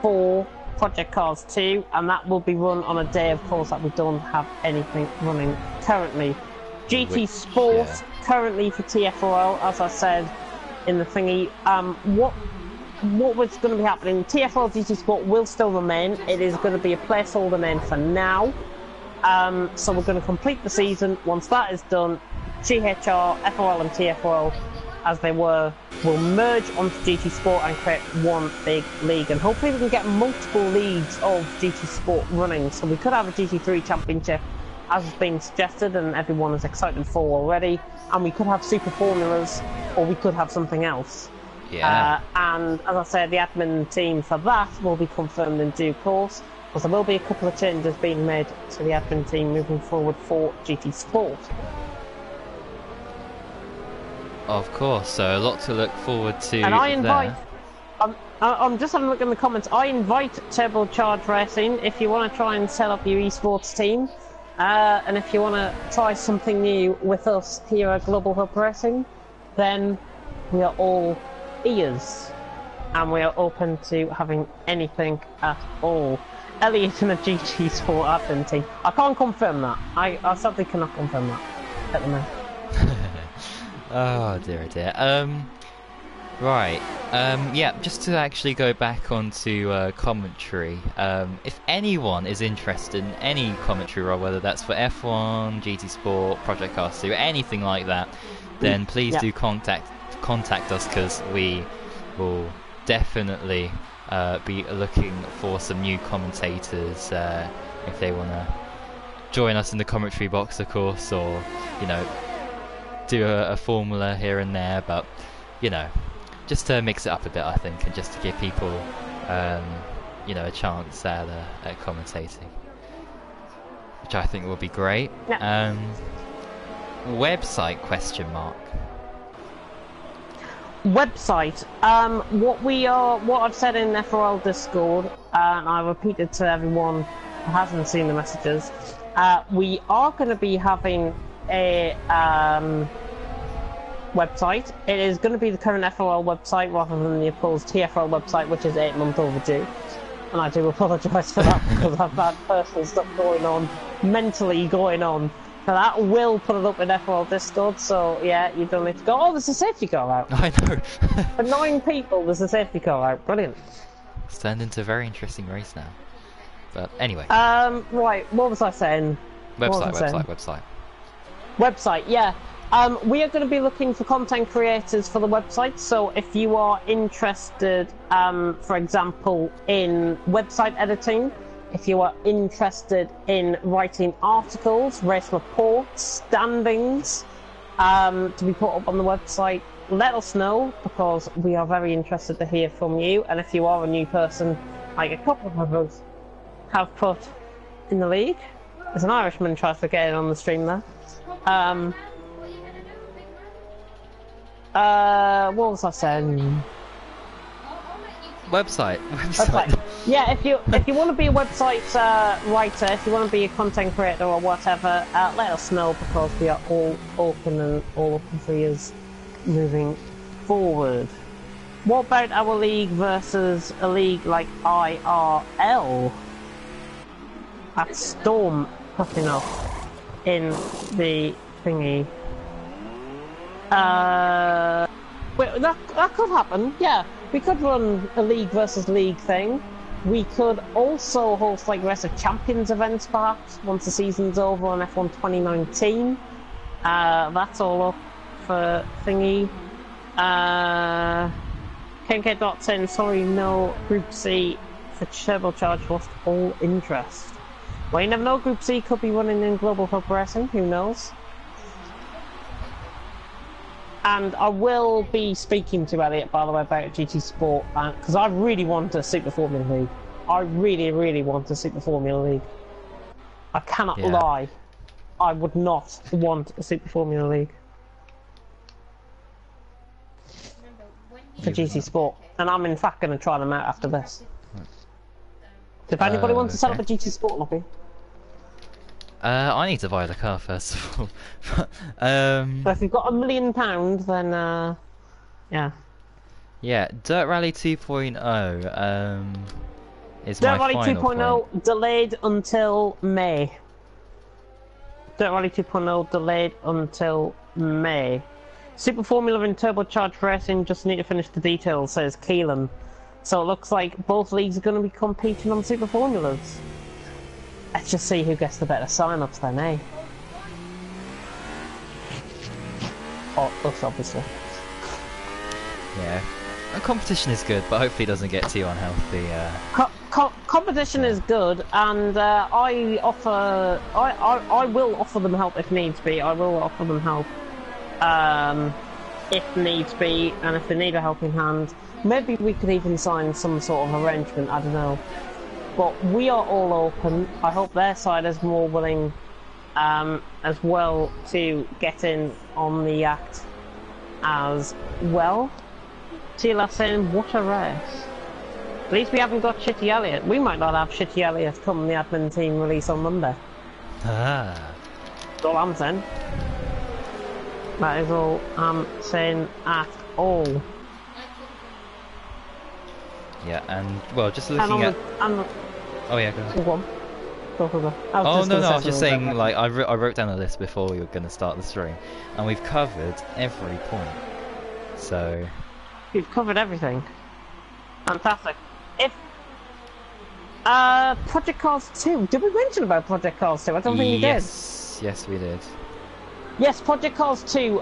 Speaker 2: for Project Cars 2, and that will be run on a day, of course, that we don't have anything running currently. GT Sport currently for TFOL, as I said in the thingy. What was going to be happening? TFL GT Sport will still remain. It is going to be a placeholder name for now. So we're going to complete the season. Once that is done, GHR, FOL and TFOL, as they were, will merge onto GT Sport and create one big league. And hopefully we can get multiple leagues of GT Sport running. So we could have a GT3 championship, as has been suggested and everyone is excited for already. And we could have super formulas, or we could have something else.
Speaker 1: Yeah.
Speaker 2: And as I said, the admin team for that will be confirmed in due course, because there will be a couple of changes being made to the admin team moving forward for GT Sport.
Speaker 1: Of course, so a lot to look forward to.
Speaker 2: And I invite,
Speaker 1: there.
Speaker 2: I'm just having a look in the comments, I invite Turbocharged Racing if you want to try and set up your esports team, and if you want to try something new with us here at Global Hub Racing, then we are all ears, and we are open to having anything at all. Elliot in a GT Sport admin team. I can't confirm that. I sadly cannot confirm that at the moment.
Speaker 1: Oh dear, dear. Right. Yeah, just to actually go back onto commentary. If anyone is interested in any commentary role, whether that's for F1, GT Sport, Project Cars 2, anything like that, then please do contact us, because we will definitely be looking for some new commentators if they want to join us in the commentary box, of course, or do a formula here and there, but just to mix it up a bit, I think, and just to give people a chance at commentating, which I think will be great. Website ?
Speaker 2: Website. What I've said in FRL Discord, and I repeated to everyone who hasn't seen the messages, we are going to be having a website. It is going to be the current FRL website rather than the opposed TFL website, which is 8 months overdue. And I do apologise for that, because I've had personal stuff mentally going on. So that will put it up in FRL Discord, so yeah, you don't need to go, oh, there's a safety car out.
Speaker 1: I know.
Speaker 2: For 9 people, there's a safety car out. Brilliant.
Speaker 1: It's turned into a very interesting race now. But anyway.
Speaker 2: Right, what was I saying? Website, yeah. We are going to be looking for content creators for the website, so if you are interested, for example, in website editing, if you are interested in writing articles, race reports, standings, to be put up on the website, let us know, because we are very interested to hear from you. And if you are a new person, like a couple of us have put in the league, there's an Irishman tries to get in on the stream there. What was I saying?
Speaker 1: Website.
Speaker 2: Yeah, if you want to be a website writer, if you want to be a content creator or whatever, let us know, because we are all open and all open for years moving forward. What about our league versus a league like IRL? That's Storm popping up in the thingy. Wait, that could happen, yeah. We could run a league versus league thing. We could also host like Race of Champions events perhaps once the season's over on F1 2019. That's all up for thingy. KK saying sorry, no Group C for Turbocharged, lost all interest. Well, you never know, Group C could be running in Global Hub Racing, who knows? And I will be speaking to Elliot, by the way, about GT Sport, because I really want a Super Formula League. I really, really want a Super Formula League. I cannot lie. I would not want a Super Formula League
Speaker 3: Remember, when
Speaker 2: for
Speaker 3: you
Speaker 2: GT Sport, and I'm in fact going to try them out after this. So if anybody wants to set up a GT Sport lobby,
Speaker 1: I need to buy the car first of all.
Speaker 2: so if you've got £1 million, then yeah.
Speaker 1: Yeah, Dirt Rally 2.0 is
Speaker 2: Dirt
Speaker 1: my
Speaker 2: Rally
Speaker 1: final
Speaker 2: 2.0
Speaker 1: point.
Speaker 2: delayed until May. Dirt Rally 2.0 delayed until May. Super Formula and Turbocharged Racing just need to finish the details, says Keelan. So it looks like both leagues are going to be competing on Super Formulas. Let's just see who gets the better sign-ups then, eh? Oh, us, obviously.
Speaker 1: Yeah. Competition is good, but hopefully it doesn't get too unhealthy.
Speaker 2: Competition is good, and I will offer them help if needs be. I will offer them help if needs be, and if they need a helping hand, maybe we could even sign some sort of arrangement. I don't know, but we are all open. I hope their side is more willing as well to get in on the act as well. Tila saying, what a race. At least we haven't got Shitty Elliott. We might not have Shitty Elliott come the admin team release on Monday.
Speaker 1: Ah.
Speaker 2: That's all I'm saying. That is all I'm saying at all.
Speaker 1: Yeah, and well, just
Speaker 2: And
Speaker 1: looking at. Oh yeah, go ahead.
Speaker 2: Go on. Go for the.
Speaker 1: Oh no, I was just saying, like I wrote down a list before you were going to start the stream, and we've covered every point. So.
Speaker 2: We've covered everything. Fantastic. If Project Cars 2, did we mention about Project Cars 2? I don't think we did.
Speaker 1: Yes, we did.
Speaker 2: Yes, Project Cars 2,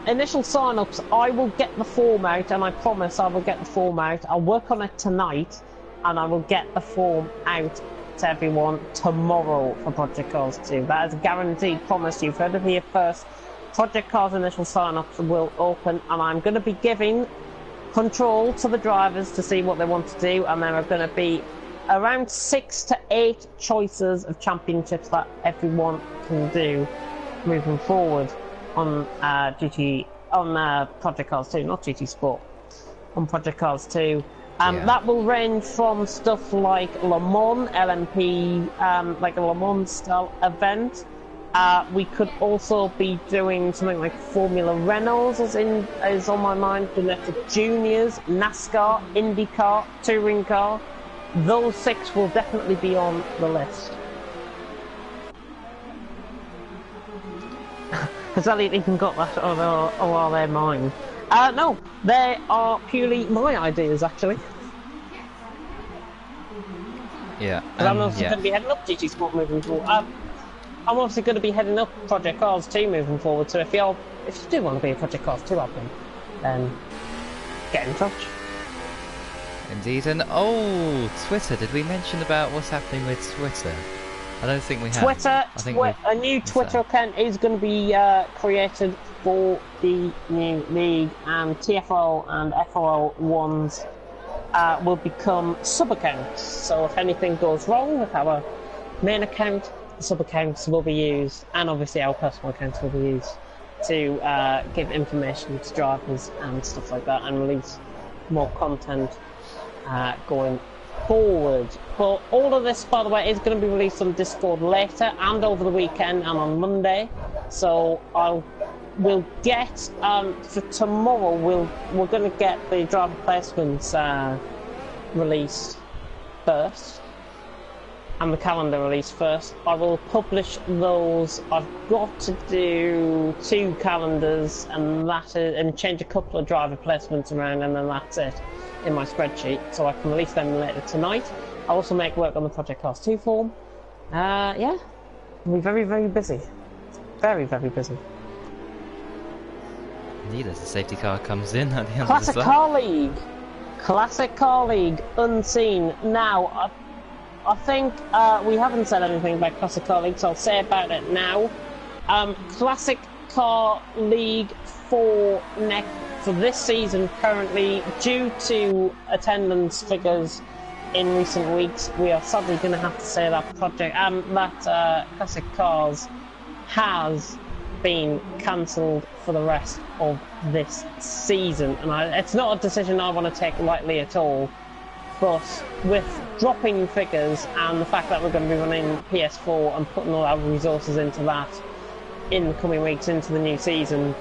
Speaker 2: initial sign-ups, I will get the form out, and I promise I will get the form out. I'll work on it tonight, and I will get the form out to everyone tomorrow for Project Cars 2. That is a guaranteed promise. You've heard it here first. Project Cars initial sign-ups will open, and I'm going to be giving control to the drivers to see what they want to do, and there are going to be around 6 to 8 choices of championships that everyone can do moving forward on Project Cars 2, not GT Sport, on Project Cars 2. That will range from stuff like Le Mans, LMP, like a Le Mans style event. We could also be doing something like Formula Reynolds is on my mind, Genetic Juniors, NASCAR, IndyCar, Touring Car. Those 6 will definitely be on the list. Has Elliot even got that, or are they mine? No, they are purely my ideas, actually.
Speaker 1: Yeah.
Speaker 2: I'm also going to be heading up GT Sport moving forward. I'm obviously going to be heading up Project Cars 2 moving forward, so if you do want to be a Project Cars 2 admin, then get in touch.
Speaker 1: Indeed, and Twitter, did we mention about what's happening with Twitter? I don't think we have.
Speaker 2: Twitter, a new Twitter account is going to be created for the new league, and TFL and FOL ones will become sub-accounts. So if anything goes wrong with our main account, the sub-accounts will be used, and obviously our personal accounts will be used to give information to drivers and stuff like that, and release more content going forward. But all of this, by the way, is going to be released on Discord later and over the weekend and on Monday. So we'll get for tomorrow. We're going to get the driver placements released first, and the calendar released first. I will publish those. I've got to do 2 calendars and change a couple of driver placements around, and then that's it in my spreadsheet, so I can release them later tonight. I'll also make work on the Project Cars 2 form. Yeah, we'll be very, very busy. Very, very busy.
Speaker 1: Indeed, as the safety car comes in at the end
Speaker 2: Classic
Speaker 1: of the
Speaker 2: Car League. Classic Car League, unseen. Now, I think we haven't said anything about Classic Car League, so I'll say about it now. Classic Car League for this season, currently, due to attendance figures in recent weeks, we are sadly going to have to say that Classic Cars has been cancelled for the rest of this season, and it's not a decision I want to take lightly at all. But with dropping figures and the fact that we're going to be running PS4 and putting all our resources into that in the coming weeks into the new season,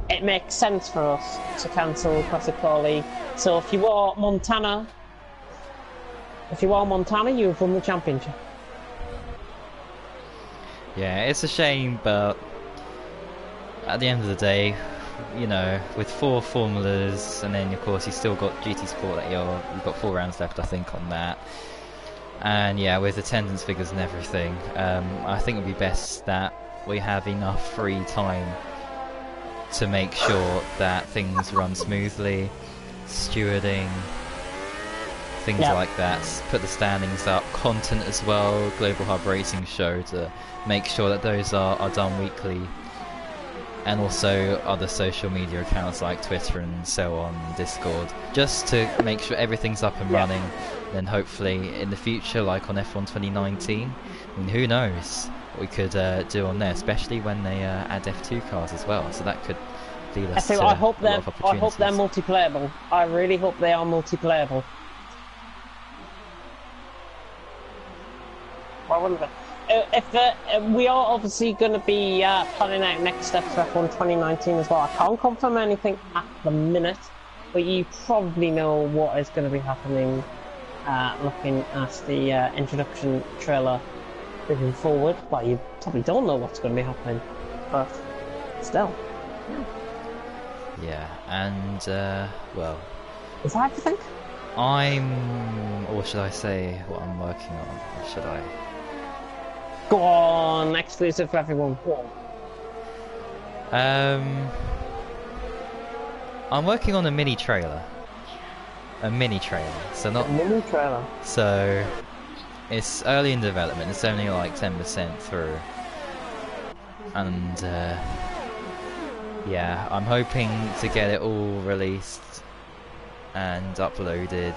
Speaker 2: it makes sense for us to cancel Classic Car League. So if you are Montana, you have won the championship.
Speaker 1: Yeah, it's a shame, but at the end of the day, you know, with 4 formulas, and then of course you still got GT Sport that you've got 4 rounds left, I think, on that. And yeah, with attendance figures and everything, I think it would be best that we have enough free time to make sure that things run smoothly, stewarding, things like that, put the standings up, content as well, Global Hub Racing Show, to make sure that those are done weekly, and also other social media accounts like Twitter and so on, Discord, just to make sure everything's up and running. Then hopefully in the future, like on F1 2019, I mean, who knows what we could do on there, especially when they add F2 cars as well, so that could lead us to
Speaker 2: I hope
Speaker 1: a lot of
Speaker 2: I hope they're
Speaker 1: opportunities.
Speaker 2: multiplayable. I really hope they are multiplayable. Why wouldn't they? We are obviously going to be planning out next steps for F1 2019 as well. I can't confirm anything at the minute, but you probably know what is going to be happening looking at the introduction trailer moving forward. Well, you probably don't know what's going to be happening, but still.
Speaker 1: Yeah, and well,
Speaker 2: Is that everything?
Speaker 1: or should I say what I'm working on, or should I?
Speaker 2: Go on, exclusive for everyone. Go on.
Speaker 1: I'm working on a mini trailer. So not.
Speaker 2: A mini trailer.
Speaker 1: So it's early in development. It's only like 10% through, and yeah, I'm hoping to get it all released and uploaded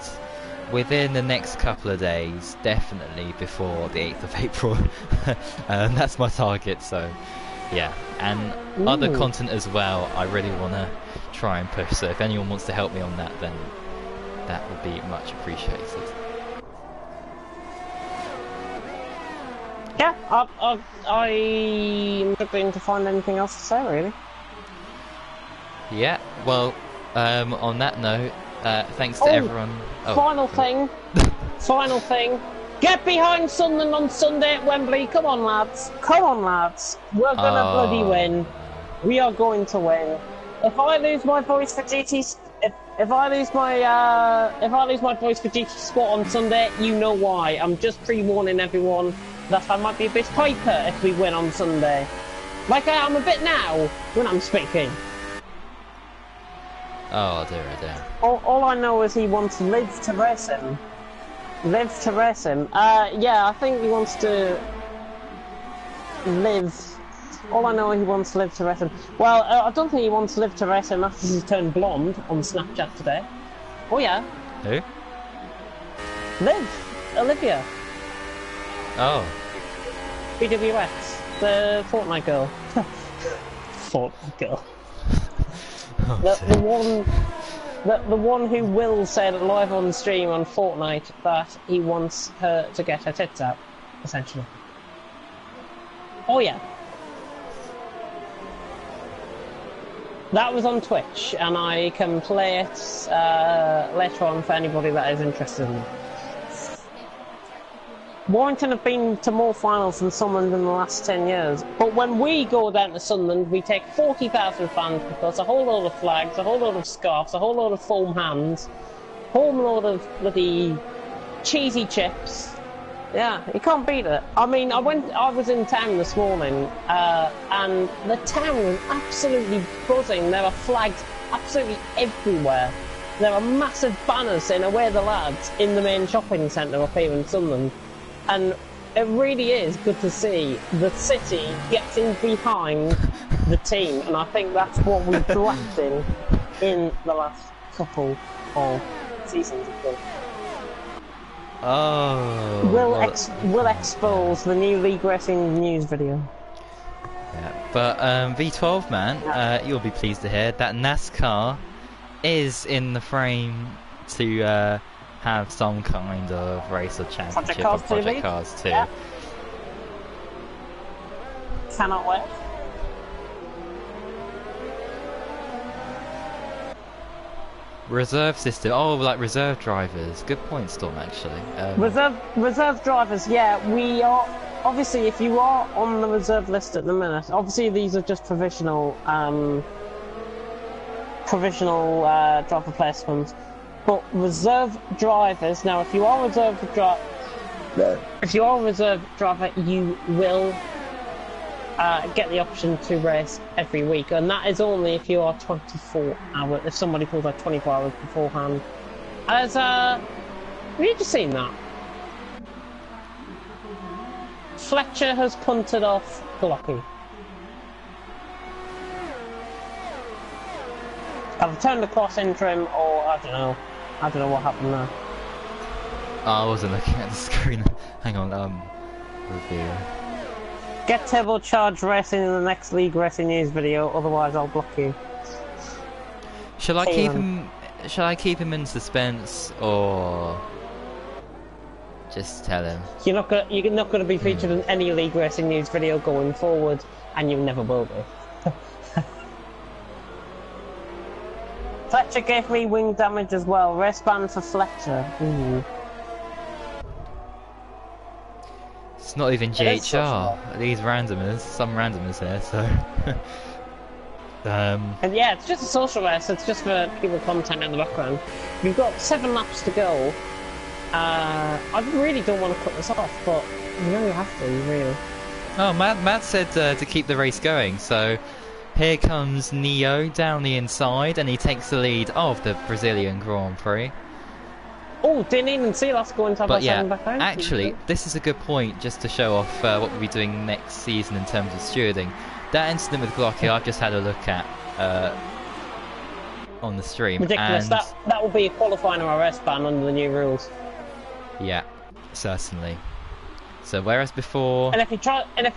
Speaker 1: within the next couple of days, definitely before the 8th of April. That's my target, so yeah. And other content as well, I really want to try and push, so if anyone wants to help me on that, then that would be much appreciated.
Speaker 2: Yeah, I'm struggling to find anything else to say, really.
Speaker 1: Yeah, well, on that note, thanks to everyone.
Speaker 2: Final thing. Get behind Sunderland on Sunday at Wembley. Come on, lads. We're gonna bloody win. We are going to win. If I lose my voice for GT, if I lose my voice for GT Sport on Sunday, you know why. I'm just pre-warning everyone that I might be a bit hyper if we win on Sunday, like I am a bit now when I'm speaking.
Speaker 1: Oh dear.
Speaker 2: All I know is he wants Liv to race him. Yeah, I think he wants to live. All I know is he wants Liv to race him. Well, I don't think he wants Liv to race him after he's turned blonde on Snapchat today. Oh yeah.
Speaker 1: Who?
Speaker 2: Liv. Olivia.
Speaker 1: Oh.
Speaker 2: BWX. The Fortnite girl. Fortnite girl. The one who will said live on stream on Fortnite that he wants her to get her tits out, essentially. Oh yeah. That was on Twitch, and I can play it later on for anybody that is interested in it. Warrington have been to more finals than Sunderland in the last 10 years. But when we go down to Sunderland, we take 40,000 fans because a whole load of flags, a whole load of scarves, a whole load of foam hands, a whole load of bloody cheesy chips. Yeah, you can't beat it. I mean, I was in town this morning, and the town was absolutely buzzing. There are flags absolutely everywhere. There are massive banners saying "Away the lads" in the main shopping centre up here in Sunderland. And it really is good to see the city getting behind the team, and I think that's what we've lacked in the last couple of seasons.
Speaker 1: Oh.
Speaker 2: We'll expose the new League Racing news video.
Speaker 1: Yeah, but V12 man, you'll be pleased to hear that NASCAR is in the frame to have some kind of race or championship on Project Cars 2.
Speaker 2: Yeah. Cannot wait.
Speaker 1: Reserve system. Oh, like reserve drivers. Good point, Storm. Actually.
Speaker 2: Reserve drivers. Yeah, we are. Obviously, if you are on the reserve list at the minute, obviously these are just provisional driver placements. But reserve drivers. Now, if you are a reserve driver, you will get the option to race every week, and that is only if you are 24 hours. If somebody pulls like 24 hours beforehand. As have you just seen that? Fletcher has punted off Glocky. I've turned across into him, or I don't know. I don't know what happened there.
Speaker 1: Oh, I wasn't looking at the screen. Hang on, review.
Speaker 2: Get turbocharged racing in the next League Racing News video, otherwise I'll block you.
Speaker 1: Shall I keep him in suspense, or just tell him?
Speaker 2: You're not gonna be featured in any League Racing News video going forward, and you never will be. Fletcher gave me wing damage as well. Race ban for Fletcher. Ooh.
Speaker 1: It's not even GHR. These randomers, some randomers here, so.
Speaker 2: And yeah, it's just a social race. It's just for people content in the background. We've got 7 laps to go. I really don't want to cut this off, but you really have to, really.
Speaker 1: Oh, Matt said to keep the race going, so here comes Neo down the inside, and he takes the lead of the Brazilian Grand Prix.
Speaker 2: Oh, didn't even see us going to
Speaker 1: But yeah, actually, this is a good point just to show off what we'll be doing next season in terms of stewarding. That incident with Glocky, I've just had a look at on the stream.
Speaker 2: Ridiculous.
Speaker 1: And
Speaker 2: that will be a qualifying arrest ban under the new rules.
Speaker 1: Yeah, certainly. So whereas before,
Speaker 2: and if he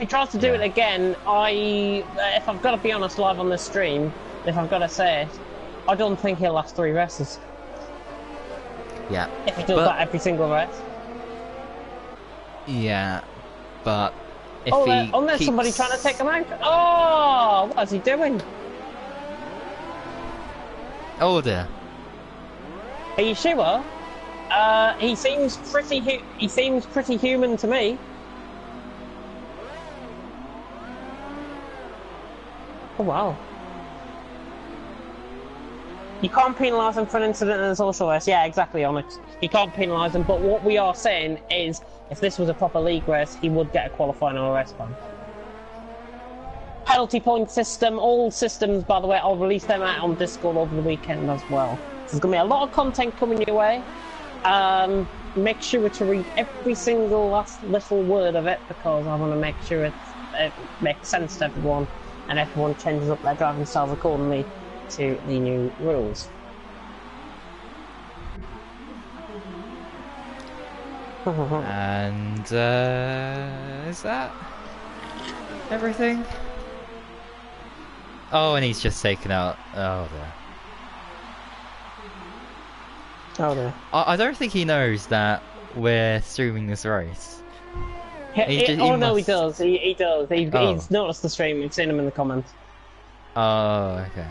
Speaker 2: tries to do it again, if I've got to be honest live on this stream, if I've got to say it, I don't think he'll last 3 races.
Speaker 1: Yeah.
Speaker 2: If he does that every single race.
Speaker 1: Yeah, but if
Speaker 2: unless
Speaker 1: keeps...
Speaker 2: somebody's trying to take him out. Oh, what is he doing?
Speaker 1: Oh dear.
Speaker 2: Are you sure? He seems pretty human to me. Oh wow. You can't penalise him for an incident in a social race. Yeah, exactly, Onyx. You can't penalise him, but what we are saying is, if this was a proper league race, he would get a qualifying or arrest ban. Penalty point system, all systems, by the way, I'll release them out on Discord over the weekend as well. There's going to be a lot of content coming your way. Make sure to read every single last little word of it, because I want to make sure it makes sense to everyone, and everyone changes up their driving styles accordingly to the new rules.
Speaker 1: And is that everything? Oh, and he's just taken out. Oh, there.
Speaker 2: Oh, there.
Speaker 1: I don't think he knows that we're streaming this race.
Speaker 2: He does. He does. He's noticed the stream. We've seen him in the comments.
Speaker 1: Oh, okay.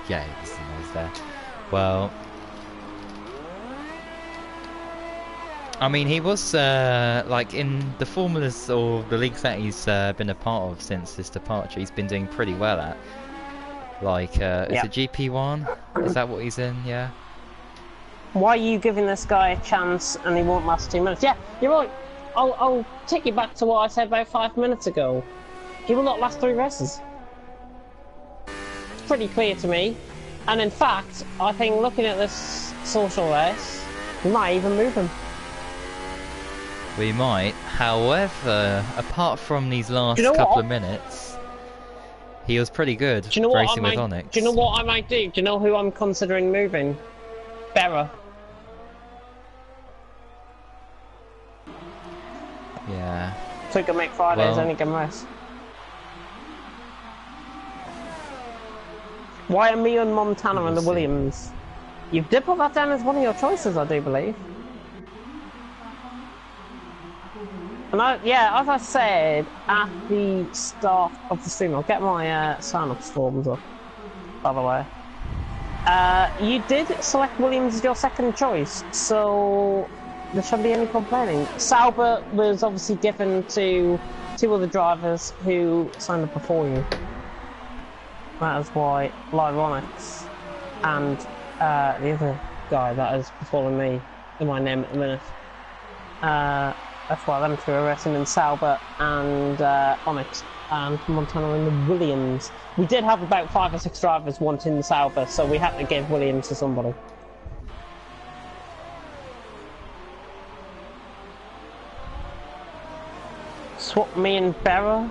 Speaker 1: Yeah, he knows that. Well, I mean, he was like in the formulas or the leagues that he's been a part of since his departure. He's been doing pretty well at. Like, is it GP1? Is that what he's in? Yeah.
Speaker 2: Why are you giving this guy a chance and he won't last 2 minutes? Yeah, you're right. I'll take you back to what I said about 5 minutes ago. He will not last 3 races. It's pretty clear to me. And in fact, I think looking at this social race, we might even move him.
Speaker 1: We might. However, apart from these last couple of minutes, he was pretty good racing with Onyx.
Speaker 2: Do you know what I might do? Do you know who I'm considering moving? Berra.
Speaker 1: Yeah.
Speaker 2: So you can make Fridays
Speaker 1: Well-
Speaker 2: and you can rest. Why are me and Montana and the
Speaker 1: We'll see.
Speaker 2: Williams? You did put that down as one of your choices, I do believe. And yeah, as I said at the start of the stream, I'll get my sign-up forms up, by the way. You did select Williams as your second choice, so there shouldn't be any complaining. Sauber was obviously given to 2 other drivers who signed up before you. That is why Lyronics and the other guy that is before me in my name at the minute. That's why them 2 are racing in Sauber and Onyx and Montana and the Williams. We did have about 5 or 6 drivers wanting the Sauber, so we had to give Williams to somebody. Swap me and Berra.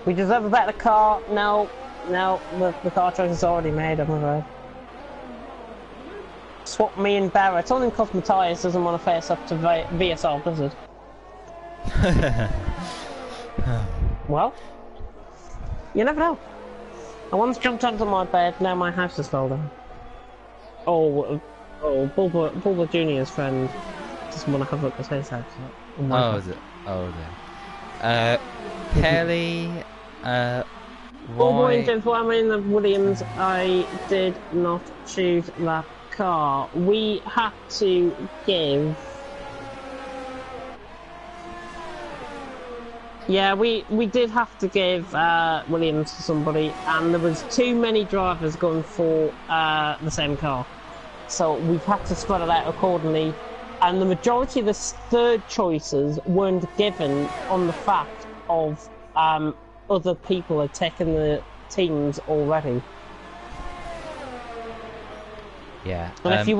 Speaker 2: We deserve a better car. No, the car choice is already made, I'm afraid. Swap me and Berra. It's only because Matthias doesn't want to face up to VSR Blizzard. Well, you never know. I once jumped onto my bed, now my house is fell down. Oh, Bulba Junior's friend doesn't want to have a look at his house.
Speaker 1: Oh, is it? Oh, dear. Kelly,
Speaker 2: Bulba and
Speaker 1: why?
Speaker 2: James Wyman of Williams, I did not choose that car. We had to give... Yeah, we did have to give Williams to somebody, and there was too many drivers going for the same car. So we've had to spread it out accordingly, and the majority of the third choices weren't given on the fact of other people had taken the teams already.
Speaker 1: Yeah.
Speaker 2: And if you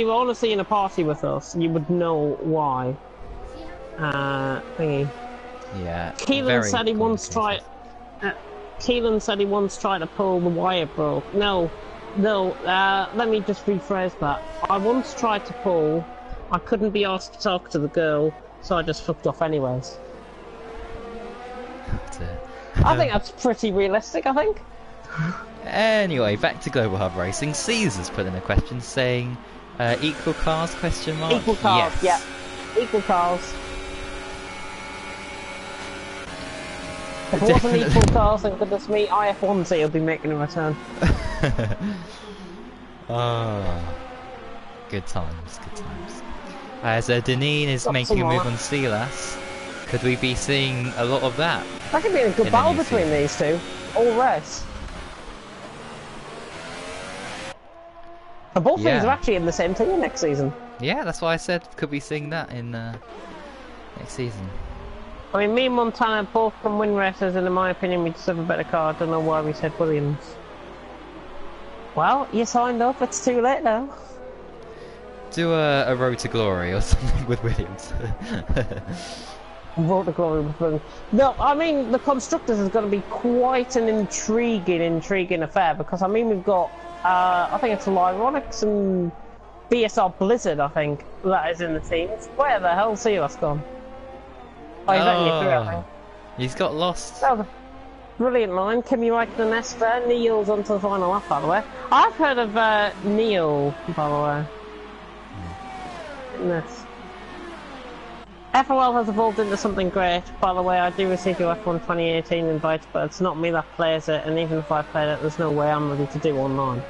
Speaker 2: were honestly in a party with us, you would know why. Thingy.
Speaker 1: Yeah.
Speaker 2: Keelan said he once tried. Keelan said he once tried to pull the wire broke. No. Let me just rephrase that. I once tried to pull. I couldn't be asked to talk to the girl, so I just fucked off anyways. I think that's pretty realistic. I think.
Speaker 1: Anyway, back to Global Hub Racing. Caesar's put in a question saying, "Equal cars?" Question mark.
Speaker 2: Equal cars.
Speaker 1: Yes.
Speaker 2: Yeah. Equal cars. If it wasn't equal cars, then goodness me, IF1Z will be making a return.
Speaker 1: Oh, good times, good times. As Deneen is making a move on Silas, could we be seeing a lot of that?
Speaker 2: That could be a good
Speaker 1: in
Speaker 2: battle
Speaker 1: the new
Speaker 2: between these two. All race. And both
Speaker 1: Yeah.
Speaker 2: these are actually in the same team next season.
Speaker 1: Yeah, that's why I said could be seeing that in next season.
Speaker 2: I mean, me and Montana both can win races, and in my opinion, we deserve a better car. I don't know why we said Williams. Well, you signed up. It's too late now.
Speaker 1: Do a Road to Glory or something with Williams.
Speaker 2: Road to Glory with Williams. No, I mean, the Constructors is going to be quite an intriguing affair, because, I mean, we've got, I think it's Lyronics and BSR Blizzard, I think, that is in the teams. Where the hell's Silas gone? Oh, he's only through, I think.
Speaker 1: He's got lost.
Speaker 2: That was a brilliant line. Kimi Raikkonen and Esther. Neil's onto the final lap, by the way. I've heard of Neil, by the way. Goodness. FOL has evolved into something great. By the way, I do receive your F1 2018 invite, but it's not me that plays it, and even if I played it, there's no way I'm ready to do online.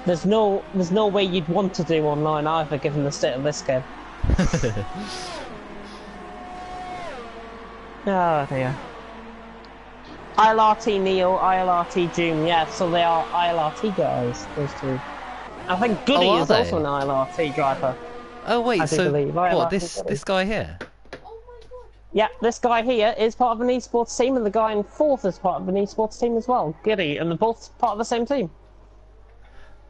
Speaker 2: There's no way you'd want to do online either, given the state of this game. Oh dear. ILRT Neo, ILRT June, yeah, so they are ILRT guys, those two. I think Goody is also an ILRT driver.
Speaker 1: Oh wait,
Speaker 2: I do
Speaker 1: so
Speaker 2: believe.
Speaker 1: what, this guy here?
Speaker 2: Yeah, this guy here is part of an esports team, and the guy in fourth is part of an esports team as well, Goody, and they're both part of the same team.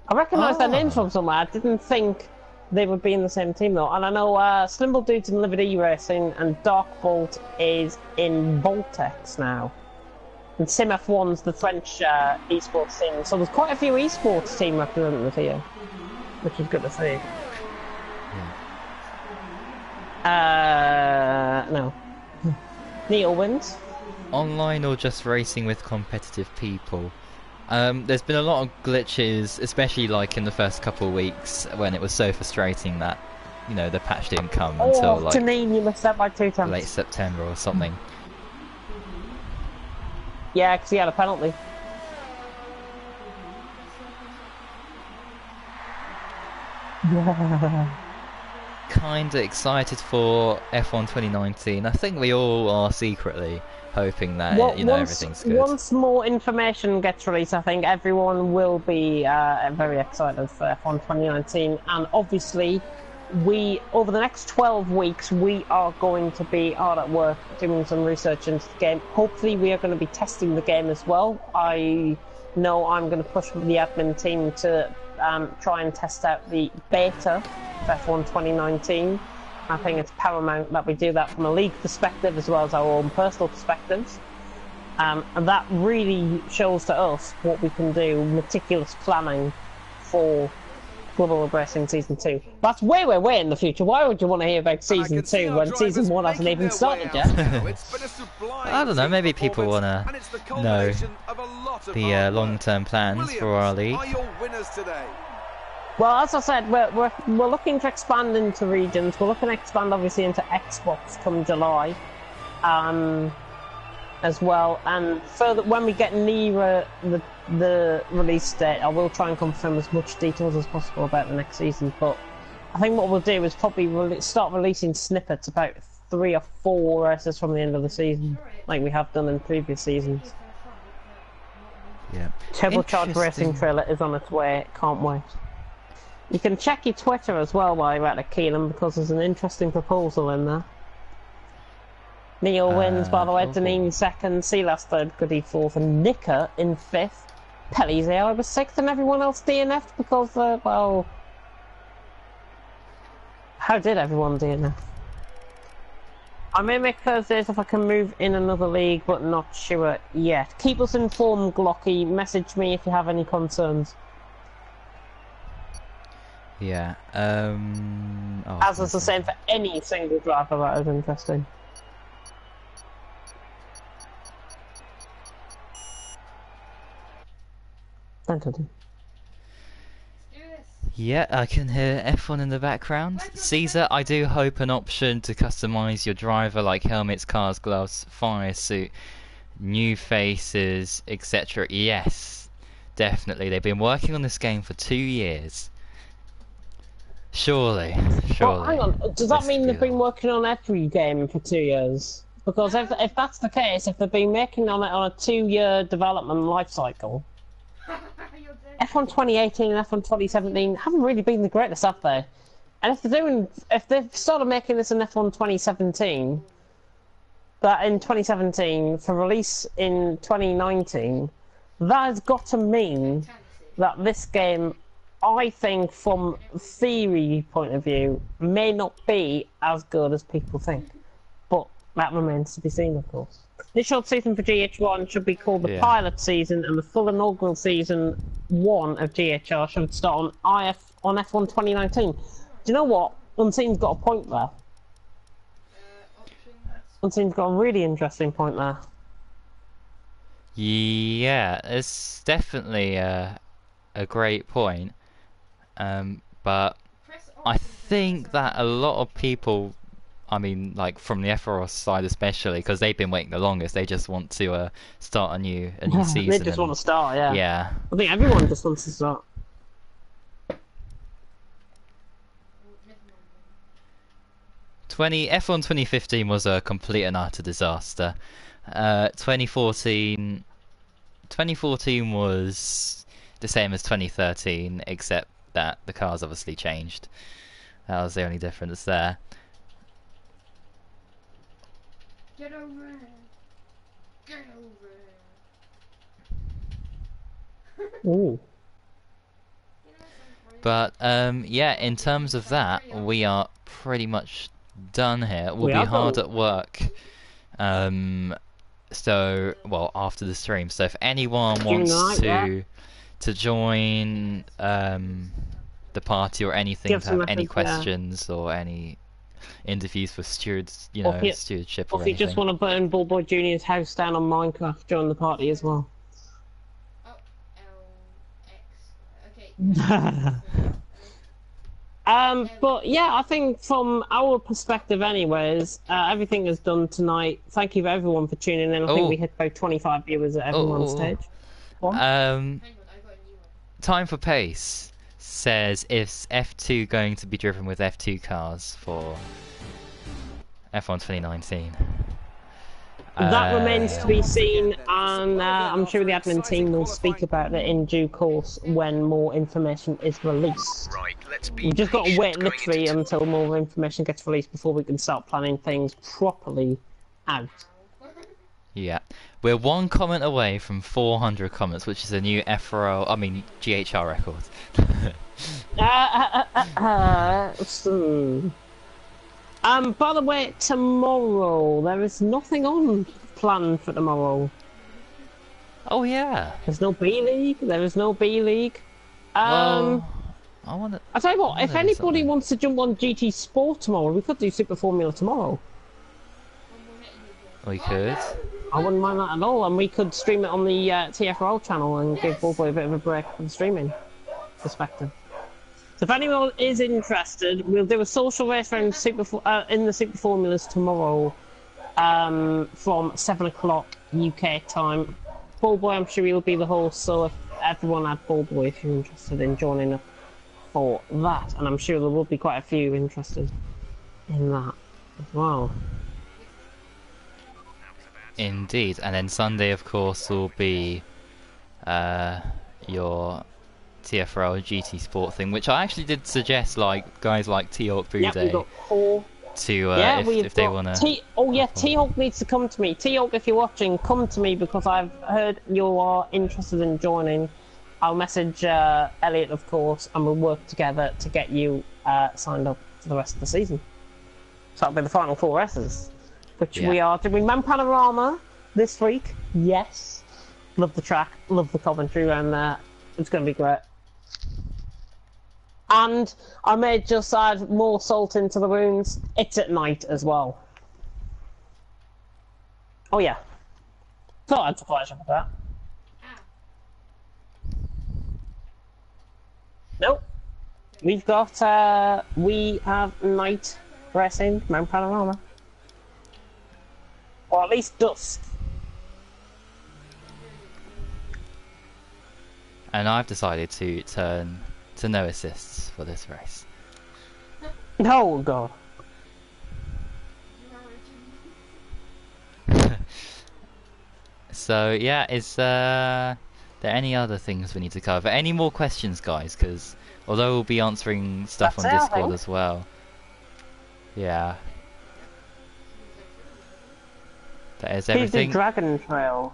Speaker 2: I recognise their names from somewhere. I didn't think they would be in the same team though, and I know Slimble Dude's in Liberty Racing, and Dark Bolt is in Voltex now. And Sim F1's the French esports team. So there's quite a few esports team representatives here, which is good to see. No. Neil wins.
Speaker 1: Online or just racing with competitive people? There's been a lot of glitches, especially like in the first couple of weeks when it was so frustrating that, you know, the patch didn't come until like
Speaker 2: Janine, you missed that by 2 times.
Speaker 1: late September or something.
Speaker 2: Yeah, because he had a penalty.
Speaker 1: Kinda excited for F1 2019. I think we all are secretly hoping that everything's good.
Speaker 2: Once more information gets released, I think everyone will be very excited for F1 2019. And obviously, over the next 12 weeks, we are going to be hard at work doing some research into the game. Hopefully, we are going to be testing the game as well. I know I'm going to push the admin team to try and test out the beta of F1 2019. I think it's paramount that we do that from a league perspective as well as our own personal perspectives. And that really shows to us what we can do, meticulous planning for Global Racing Season 2. That's way, way, way in the future. Why would you want to hear about Season 2 when Season 1 hasn't even started yet?
Speaker 1: I don't know, maybe people want to know the long-term plans for our league.
Speaker 2: Well, as I said, we're looking to expand into regions. We're looking to expand, obviously, into Xbox come July, as well. And further, when we get nearer the release date, I will try and confirm as much details as possible about the next season. But I think what we'll do is probably start releasing snippets about 3 or 4 races from the end of the season, like we have done in previous seasons.
Speaker 1: Yeah.
Speaker 2: Turbocharged Racing trailer is on its way. Can't wait. You can check your Twitter as well while you're at the Keelan, because there's an interesting proposal in there. Neil wins, by the way. Deneen second, Silas third, Goody fourth, and Nicker in fifth. Pelly's AI was sixth, and everyone else DNF'd because, well... How did everyone DNF? I may make Thursdays if I can move in another league, but not sure yet. Keep us informed, Glocky. Message me if you have any concerns.
Speaker 1: Yeah,
Speaker 2: As is the same for any single driver, that is interesting. Fantastic.
Speaker 1: Yeah, I can hear F1 in the background. Caesar, I do hope an option to customise your driver, like helmets, cars, gloves, fire suit, new faces, etc. Yes, definitely. They've been working on this game for 2 years. Surely.
Speaker 2: Well, hang on. Does that mean they've been working on every game for 2 years? Because if that's the case, if they've been making on it on a 2-year development life cycle, F1 2018 and F1 2017 haven't really been the greatest, have they? And if they've started making this in F1 2017, that in 2017 for release in 2019, that has got to mean that this game, I think, from theory point of view, may not be as good as people think. But that remains to be seen, of course. This short season for GH1 should be called the pilot season, and the full inaugural season 1 of GHR should start on F1 2019. Do you know what? Unseen's got a point there. Unseen's got a really interesting point there.
Speaker 1: Yeah, it's definitely a great point. But I think that a lot of people, I mean, like from the FROS side especially, because they've been waiting the longest, they just want to start a new season.
Speaker 2: They just want to start, yeah.
Speaker 1: Yeah.
Speaker 2: I think everyone just wants to start.
Speaker 1: F1 2015 was a complete and utter disaster. 2014 was the same as 2013, except that the cars obviously changed. That was the only difference there.
Speaker 3: Get over it. Get over it.
Speaker 2: Ooh.
Speaker 1: But yeah, in terms of that, we are pretty much done here. We'll be hard at work So, well, after the stream. So if anyone
Speaker 2: During the
Speaker 1: wants
Speaker 2: night,
Speaker 1: to join the party or anything,
Speaker 2: give
Speaker 1: to
Speaker 2: us a
Speaker 1: have any
Speaker 2: message, yeah.
Speaker 1: questions or any interviews for stewards, you
Speaker 2: Or
Speaker 1: know,
Speaker 2: if you,
Speaker 1: stewardship
Speaker 2: or
Speaker 1: or
Speaker 2: if you just
Speaker 1: anything.
Speaker 2: want to burn Bullboy Jr.'s house down on Minecraft, join the party as well.
Speaker 3: Oh, LX. Okay.
Speaker 2: But yeah, I think from our perspective, anyways, everything is done tonight. Thank you everyone for tuning in. I think we hit about 25 viewers at everyone's
Speaker 1: Oh,
Speaker 2: stage. What?
Speaker 3: Hang on, I got a new one.
Speaker 1: Time for Pace says, is F2 going to be driven with F2 cars for F1 2019?
Speaker 2: That remains to be seen, and I'm sure the admin team will speak about it in due course when more information is released.
Speaker 4: Right, let's be
Speaker 2: We've just got to
Speaker 4: patient
Speaker 2: wait
Speaker 4: going
Speaker 2: literally
Speaker 4: into
Speaker 2: until more information gets released before we can start planning things properly out.
Speaker 1: Yeah. We're one comment away from 400 comments, which is a new GHR record.
Speaker 2: By the way, tomorrow there is nothing on planned for tomorrow.
Speaker 1: Oh yeah.
Speaker 2: There's no B League. There is no B League.
Speaker 1: Well, I
Speaker 2: tell you what, if
Speaker 1: do
Speaker 2: anybody
Speaker 1: something.
Speaker 2: wants to jump on GT Sport tomorrow, we could do Super Formula tomorrow.
Speaker 1: We could.
Speaker 2: I wouldn't mind that at all, and we could stream it on the TFRL channel and give Bullboy a bit of a break from the streaming perspective. So if anyone is interested, we'll do a social race around in the Super Formulas tomorrow from 7 o'clock UK time. Bullboy, I'm sure he'll be the host, so if everyone at Bullboy, if you're interested in joining up for that, and I'm sure there will be quite a few interested in that as well.
Speaker 1: Indeed. And then Sunday, of course, will be your TFRL GT Sport thing, which I actually did suggest, like guys like T-Hawk Boo
Speaker 2: Yep, we've
Speaker 1: Day
Speaker 2: got 4.
Speaker 1: to if they want to.
Speaker 2: T-Hawk needs to come to me. T-Hawk, if you're watching, come to me because I've heard you are interested in joining. I'll message Elliot, of course, and we'll work together to get you signed up for the rest of the season. So that'll be the final 4 races, which we are doing. Man Panorama this week. Yes, love the track, love the commentary around there. It's going to be great. And I may just add more salt into the wounds. It's at night as well. Oh yeah. Thought I'd surprise you with that. Nope. We have night racing, Mount Panorama. Or at least dusk.
Speaker 1: And I've decided to turn to no assists for this race.
Speaker 2: Oh god.
Speaker 1: So yeah, is there any other things we need to cover? Any more questions, guys? Because although we'll be answering stuff
Speaker 2: That's
Speaker 1: on
Speaker 2: it, I
Speaker 1: Discord
Speaker 2: think.
Speaker 1: as well. Yeah. That is
Speaker 2: Here's the
Speaker 1: everything.
Speaker 2: Dragon Trail.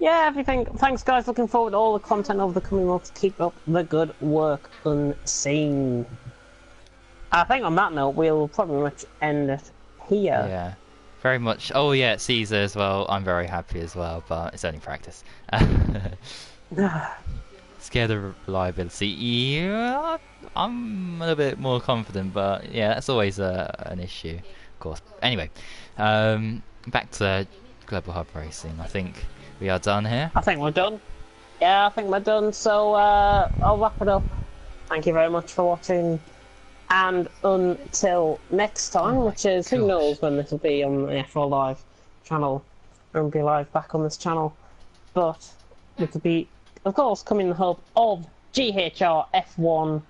Speaker 2: Yeah, everything. Thanks, guys. Looking forward to all the content over the coming months. Keep up the good work, Unseen. I think on that note, we'll probably much end it here.
Speaker 1: Yeah. Very much. Oh yeah, Caesar as well. I'm very happy as well, but it's only practice. Scared of reliability. Yeah, I'm a little bit more confident, but yeah, that's always an issue, of course. Anyway, back to Global Hub Racing. I think we are done here.
Speaker 2: I think we're done. Yeah, I think we're done. So I'll wrap it up. Thank you very much for watching. And until next time, which is, who knows when this will be on the F4 Live channel. It won't be live back on this channel. But it will be, of course, coming the hub of GHR F1.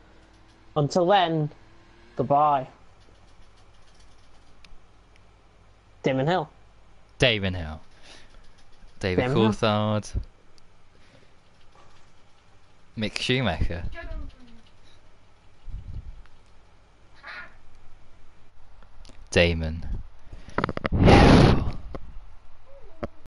Speaker 2: Until then, goodbye. Damon Hill.
Speaker 1: David Hill. David
Speaker 2: Damon Hill.
Speaker 1: Coulthard. Mick Schumacher. Damon.